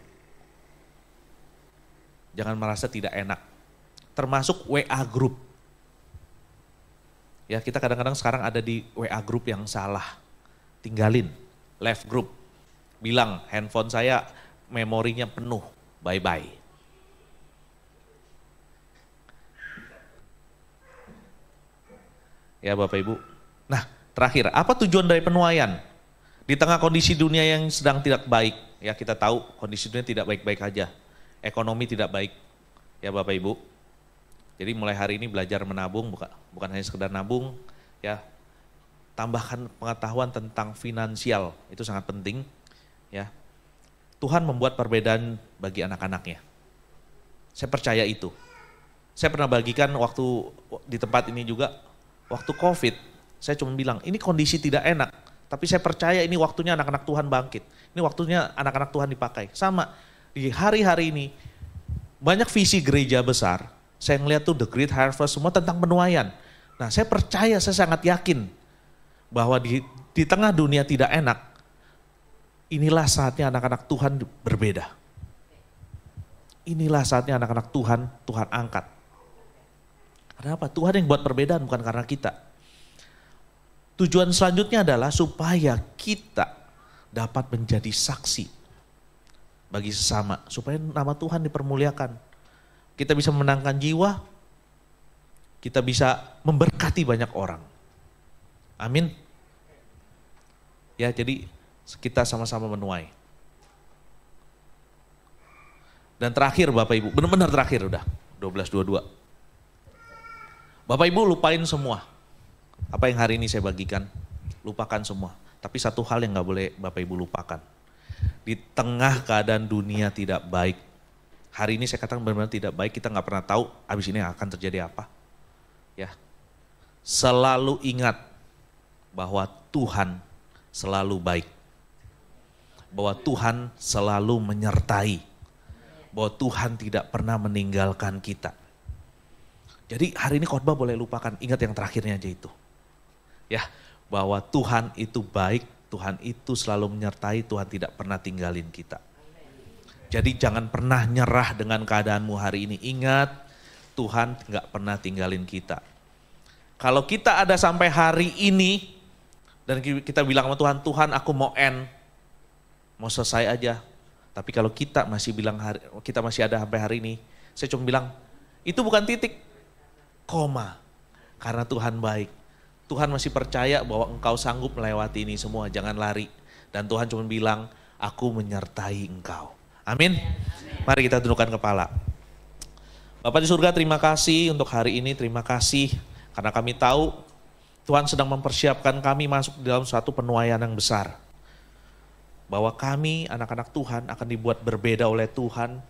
Jangan merasa tidak enak. Termasuk WA group. Ya kita kadang-kadang sekarang ada di WA group yang salah. Tinggalin, left group. Bilang handphone saya memorinya penuh, bye-bye. Ya Bapak Ibu. Nah terakhir, apa tujuan dari penuaian? Di tengah kondisi dunia yang sedang tidak baik, ya kita tahu kondisi dunia tidak baik-baik aja. Ekonomi tidak baik, ya Bapak Ibu. Jadi mulai hari ini belajar menabung, bukan hanya sekedar nabung, ya. Tambahkan pengetahuan tentang finansial, itu sangat penting, ya. Tuhan membuat perbedaan bagi anak-anaknya. Saya percaya itu. Saya pernah bagikan waktu di tempat ini juga, waktu COVID, saya cuma bilang, ini kondisi tidak enak, tapi saya percaya ini waktunya anak-anak Tuhan bangkit. Ini waktunya anak-anak Tuhan dipakai. Sama, di hari-hari ini, banyak visi gereja besar, saya ngeliat tuh The Great Harvest semua tentang penuaian. Nah saya percaya, saya sangat yakin bahwa di tengah dunia tidak enak, inilah saatnya anak-anak Tuhan berbeda. Inilah saatnya anak-anak Tuhan angkat. Kenapa? Tuhan yang buat perbedaan bukan karena kita. Tujuan selanjutnya adalah supaya kita dapat menjadi saksi bagi sesama. Supaya nama Tuhan dipermuliakan. Kita bisa memenangkan jiwa, kita bisa memberkati banyak orang. Amin. Ya, jadi kita sama-sama menuai. Dan terakhir Bapak Ibu, benar-benar terakhir udah, 12:22. Bapak Ibu lupain semua. Apa yang hari ini saya bagikan, lupakan semua. Tapi satu hal yang gak boleh Bapak Ibu lupakan. Di tengah keadaan dunia tidak baik, hari ini saya katakan benar-benar tidak baik, kita nggak pernah tahu abis ini akan terjadi apa. Ya, selalu ingat bahwa Tuhan selalu baik, bahwa Tuhan selalu menyertai, bahwa Tuhan tidak pernah meninggalkan kita. Jadi hari ini khotbah boleh lupakan, ingat yang terakhirnya aja itu. Ya, bahwa Tuhan itu baik, Tuhan itu selalu menyertai, Tuhan tidak pernah tinggalin kita. Jadi jangan pernah nyerah dengan keadaanmu hari ini. Ingat, Tuhan gak pernah tinggalin kita. Kalau kita ada sampai hari ini, dan kita bilang sama Tuhan, Tuhan aku mau end, mau selesai aja. Tapi kalau kita masih bilang kita masih ada sampai hari ini, saya cuma bilang, itu bukan titik, koma. Karena Tuhan baik. Tuhan masih percaya bahwa engkau sanggup melewati ini semua, jangan lari. Dan Tuhan cuma bilang, aku menyertai engkau. Amin. Mari kita tundukkan kepala. Bapak di surga, terima kasih untuk hari ini, terima kasih karena kami tahu Tuhan sedang mempersiapkan kami masuk dalam suatu penuaian yang besar. Bahwa kami anak-anak Tuhan akan dibuat berbeda oleh Tuhan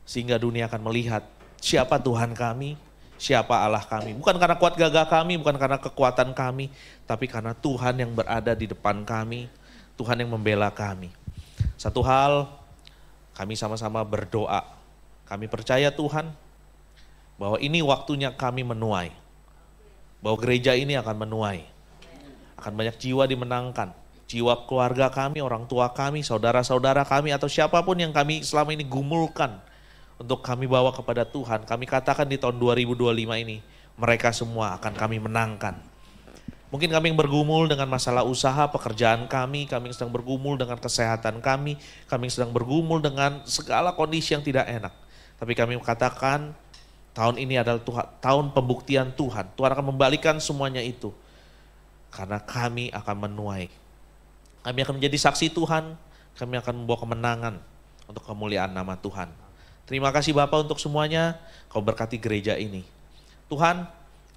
sehingga dunia akan melihat siapa Tuhan kami, siapa Allah kami. Bukan karena kuat gagah kami, bukan karena kekuatan kami, tapi karena Tuhan yang berada di depan kami, Tuhan yang membela kami. Satu hal, kami sama-sama berdoa. Kami percaya Tuhan, bahwa ini waktunya kami menuai. Bahwa gereja ini akan menuai. Akan banyak jiwa dimenangkan. Jiwa keluarga kami, orang tua kami, saudara-saudara kami, atau siapapun yang kami selama ini gumulkan untuk kami bawa kepada Tuhan. Kami katakan di tahun 2025 ini, mereka semua akan kami menangkan. Mungkin kami yang bergumul dengan masalah usaha, pekerjaan kami yang sedang bergumul dengan kesehatan kami yang sedang bergumul dengan segala kondisi yang tidak enak. Tapi kami katakan, tahun ini adalah tahun pembuktian Tuhan. Tuhan akan membalikan semuanya itu. Karena kami akan menuai. Kami akan menjadi saksi Tuhan, kami akan membawa kemenangan untuk kemuliaan nama Tuhan. Terima kasih Bapak untuk semuanya, Kau berkati gereja ini. Tuhan,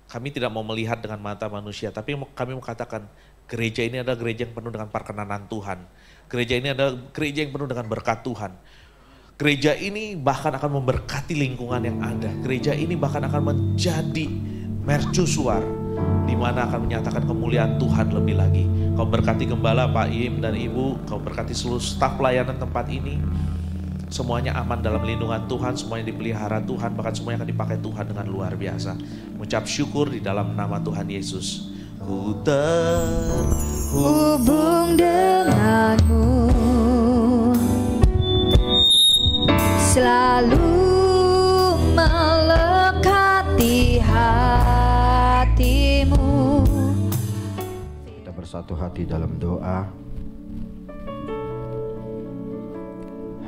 kami tidak mau melihat dengan mata manusia, tapi kami mengatakan gereja ini adalah gereja yang penuh dengan perkenanan Tuhan. Gereja ini adalah gereja yang penuh dengan berkat Tuhan. Gereja ini bahkan akan memberkati lingkungan yang ada. Gereja ini bahkan akan menjadi mercusuar, di mana akan menyatakan kemuliaan Tuhan lebih lagi. Kau berkati gembala Pak Im dan Ibu, Kau berkati seluruh staf pelayanan tempat ini. Semuanya aman dalam lindungan Tuhan, semuanya dipelihara Tuhan, bahkan semuanya akan dipakai Tuhan dengan luar biasa. Mengucap syukur di dalam nama Tuhan Yesus. Ku terhubung denganmu, selalu melekat di hatimu. Kita bersatu hati dalam doa.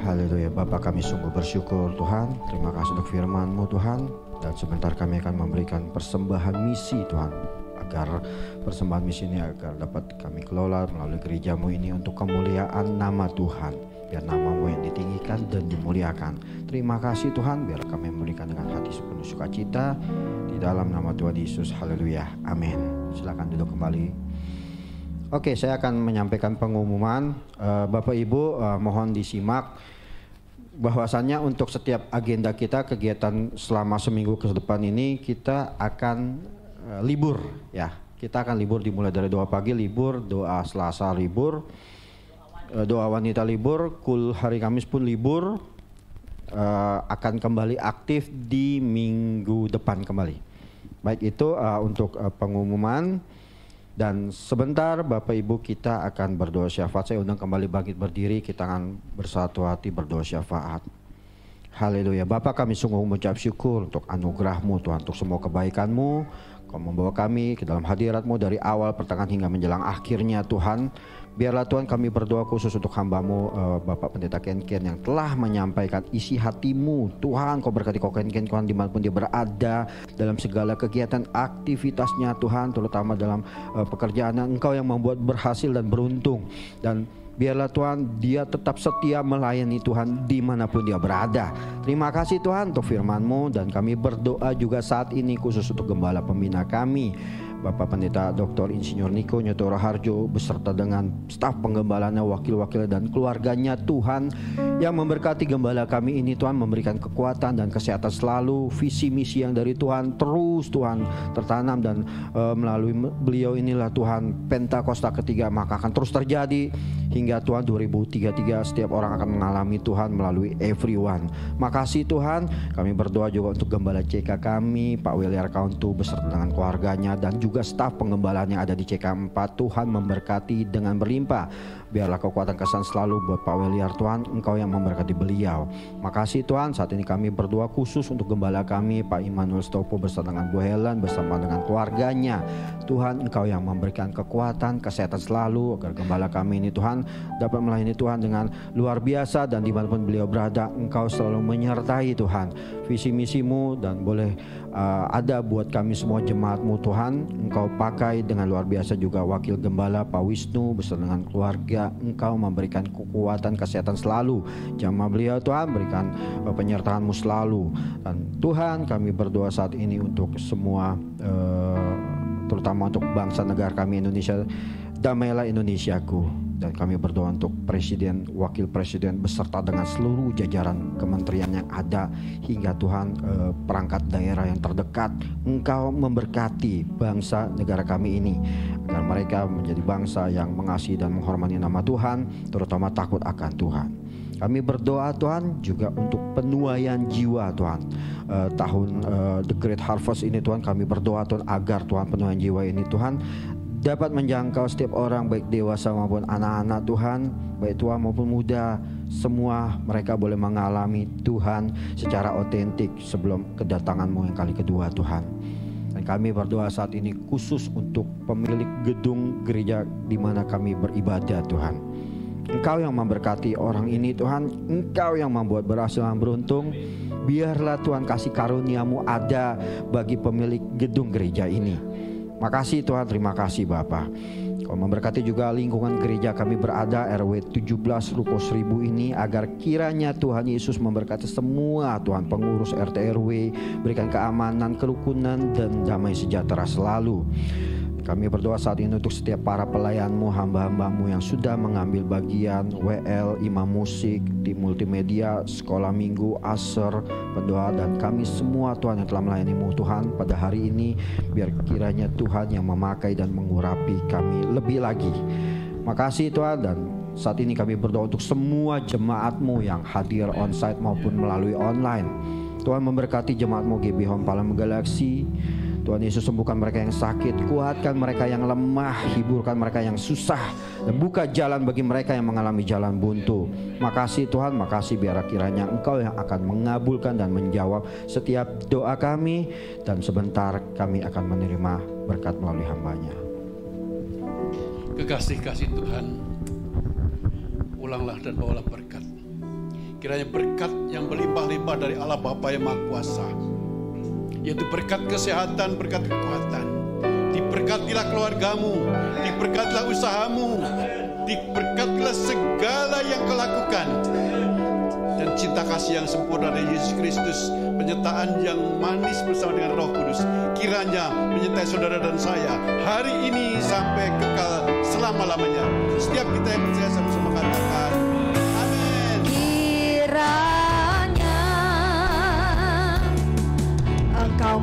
Haleluya. Bapa, kami sungguh bersyukur Tuhan. Terima kasih untuk firman-Mu Tuhan. Dan sebentar kami akan memberikan persembahan misi Tuhan. Agar persembahan misi ini agar dapat kami kelola melalui gereja-Mu ini untuk kemuliaan nama Tuhan. Biar nama-Mu yang ditinggikan dan dimuliakan. Terima kasih Tuhan, biar kami memberikan dengan hati sepenuh sukacita. Di dalam nama Tuhan Yesus. Haleluya. Amin. Silakan duduk kembali. Oke, saya akan menyampaikan pengumuman. Bapak Ibu mohon disimak. Bahwasannya untuk setiap agenda kita, kegiatan selama seminggu ke depan ini kita akan libur ya. Kita akan libur dimulai dari doa pagi libur, doa Selasa libur, doa wanita libur, kul hari Kamis pun libur, akan kembali aktif di minggu depan kembali. Baik itu untuk pengumuman. Dan sebentar Bapak Ibu kita akan berdoa syafaat. Saya undang kembali bangkit berdiri, kita akan bersatu hati berdoa syafaat. Haleluya. Bapa, kami sungguh mengucap syukur untuk anugerah-Mu Tuhan, untuk semua kebaikan-Mu. Kau membawa kami ke dalam hadirat-Mu dari awal, pertengahan hingga menjelang akhirnya Tuhan. Biarlah Tuhan kami berdoa khusus untuk hamba-Mu Bapak Pendeta Ken yang telah menyampaikan isi hati-Mu. Tuhan, Kau berkati Kau Ken Tuhan dimanapun dia berada, dalam segala kegiatan aktivitasnya Tuhan, terutama dalam pekerjaan Engkau yang membuat berhasil dan beruntung. Dan biarlah Tuhan dia tetap setia melayani Tuhan dimanapun dia berada. Terima kasih Tuhan untuk firman-Mu, dan kami berdoa juga saat ini khusus untuk gembala pembina kami Bapak Pendeta Dr. Insinyur Niko Nyoto Raharjo beserta dengan staf penggembalanya, wakil-wakil dan keluarganya Tuhan, yang memberkati gembala kami ini Tuhan, memberikan kekuatan dan kesehatan selalu. Visi misi yang dari Tuhan terus Tuhan tertanam, dan melalui beliau inilah Tuhan Pentakosta ketiga maka akan terus terjadi hingga Tuhan 2033 setiap orang akan mengalami Tuhan melalui everyone. Makasih Tuhan. Kami berdoa juga untuk gembala CK kami Pak Wiliar Kauntu beserta dengan keluarganya dan juga staf penggembalaan yang ada di CK4. Tuhan memberkati dengan berlimpah. Biarlah kekuatan kesan selalu buat Pak Wiliar Tuhan, Engkau yang memberkati beliau. Makasih Tuhan. Saat ini kami berdoa khusus untuk gembala kami Pak Immanuel Stopo bersama dengan Bu Helen bersama dengan keluarganya. Tuhan, Engkau yang memberikan kekuatan, kesehatan selalu agar gembala kami ini Tuhan dapat melayani Tuhan dengan luar biasa, dan dimanapun beliau berada Engkau selalu menyertai Tuhan. Visi misimu dan boleh ada buat kami semua jemaat-Mu Tuhan. Engkau pakai dengan luar biasa juga wakil gembala Pak Wisnu beserta dengan keluarga. Engkau memberikan kekuatan, kesehatan selalu jamaah beliau Tuhan, berikan penyertaan-Mu selalu. Dan Tuhan, kami berdoa saat ini untuk semua terutama untuk bangsa negara kami Indonesia. Damailah Indonesiaku. Dan kami berdoa untuk presiden, wakil presiden beserta dengan seluruh jajaran kementerian yang ada, hingga Tuhan perangkat daerah yang terdekat. Engkau memberkati bangsa negara kami ini agar mereka menjadi bangsa yang mengasihi dan menghormati nama Tuhan, terutama takut akan Tuhan. Kami berdoa Tuhan juga untuk penuaian jiwa Tuhan. The Great Harvest ini Tuhan, kami berdoa Tuhan agar Tuhan penuaian jiwa ini Tuhan dapat menjangkau setiap orang, baik dewasa maupun anak-anak Tuhan, baik tua maupun muda. Semua mereka boleh mengalami Tuhan secara otentik sebelum kedatangan-Mu yang kali kedua Tuhan. Dan kami berdoa saat ini khusus untuk pemilik gedung gereja di mana kami beribadah Tuhan. Engkau yang memberkati orang ini Tuhan, Engkau yang membuat berhasil dan beruntung. Biarlah Tuhan kasih karunia-Mu ada bagi pemilik gedung gereja ini. Makasih Tuhan, terima kasih Bapa. Kau memberkati juga lingkungan gereja kami berada, RW 17 Ruko 1000 ini, agar kiranya Tuhan Yesus memberkati semua Tuhan pengurus RT RW, berikan keamanan, kerukunan dan damai sejahtera selalu. Kami berdoa saat ini untuk setiap para pelayan-Mu, hamba-hamba-Mu yang sudah mengambil bagian WL, imam musik, tim multimedia, sekolah minggu, aser, pendoa, dan kami semua Tuhan yang telah melayani-Mu Tuhan pada hari ini. Biar kiranya Tuhan yang memakai dan mengurapi kami lebih lagi. Makasih Tuhan, dan saat ini kami berdoa untuk semua jemaat-Mu yang hadir onsite maupun melalui online. Tuhan memberkati jemaat-Mu GB Home Palem Galaxy. Tuhan Yesus sembuhkan mereka yang sakit, kuatkan mereka yang lemah, hiburkan mereka yang susah, dan buka jalan bagi mereka yang mengalami jalan buntu. Makasih Tuhan, makasih biar kiranya Engkau yang akan mengabulkan dan menjawab setiap doa kami. Dan sebentar kami akan menerima berkat melalui hamba-Nya. Kekasih-kasih Tuhan, ulanglah dan bawalah berkat. Kiranya berkat yang berlimpah-limpah dari Allah Bapa yang Maha Kuasa, yaitu berkat kesehatan, berkat kekuatan. Diberkatilah keluargamu, diberkatilah usahamu, diberkatilah segala yang kau lakukan. Dan cinta kasih yang sempurna dari Yesus Kristus, penyertaan yang manis bersama dengan Roh Kudus, kiranya menyertai saudara dan saya hari ini sampai kekal selama-lamanya. Setiap kita yang percaya sama-sama katakan amin. Kiranya Engkau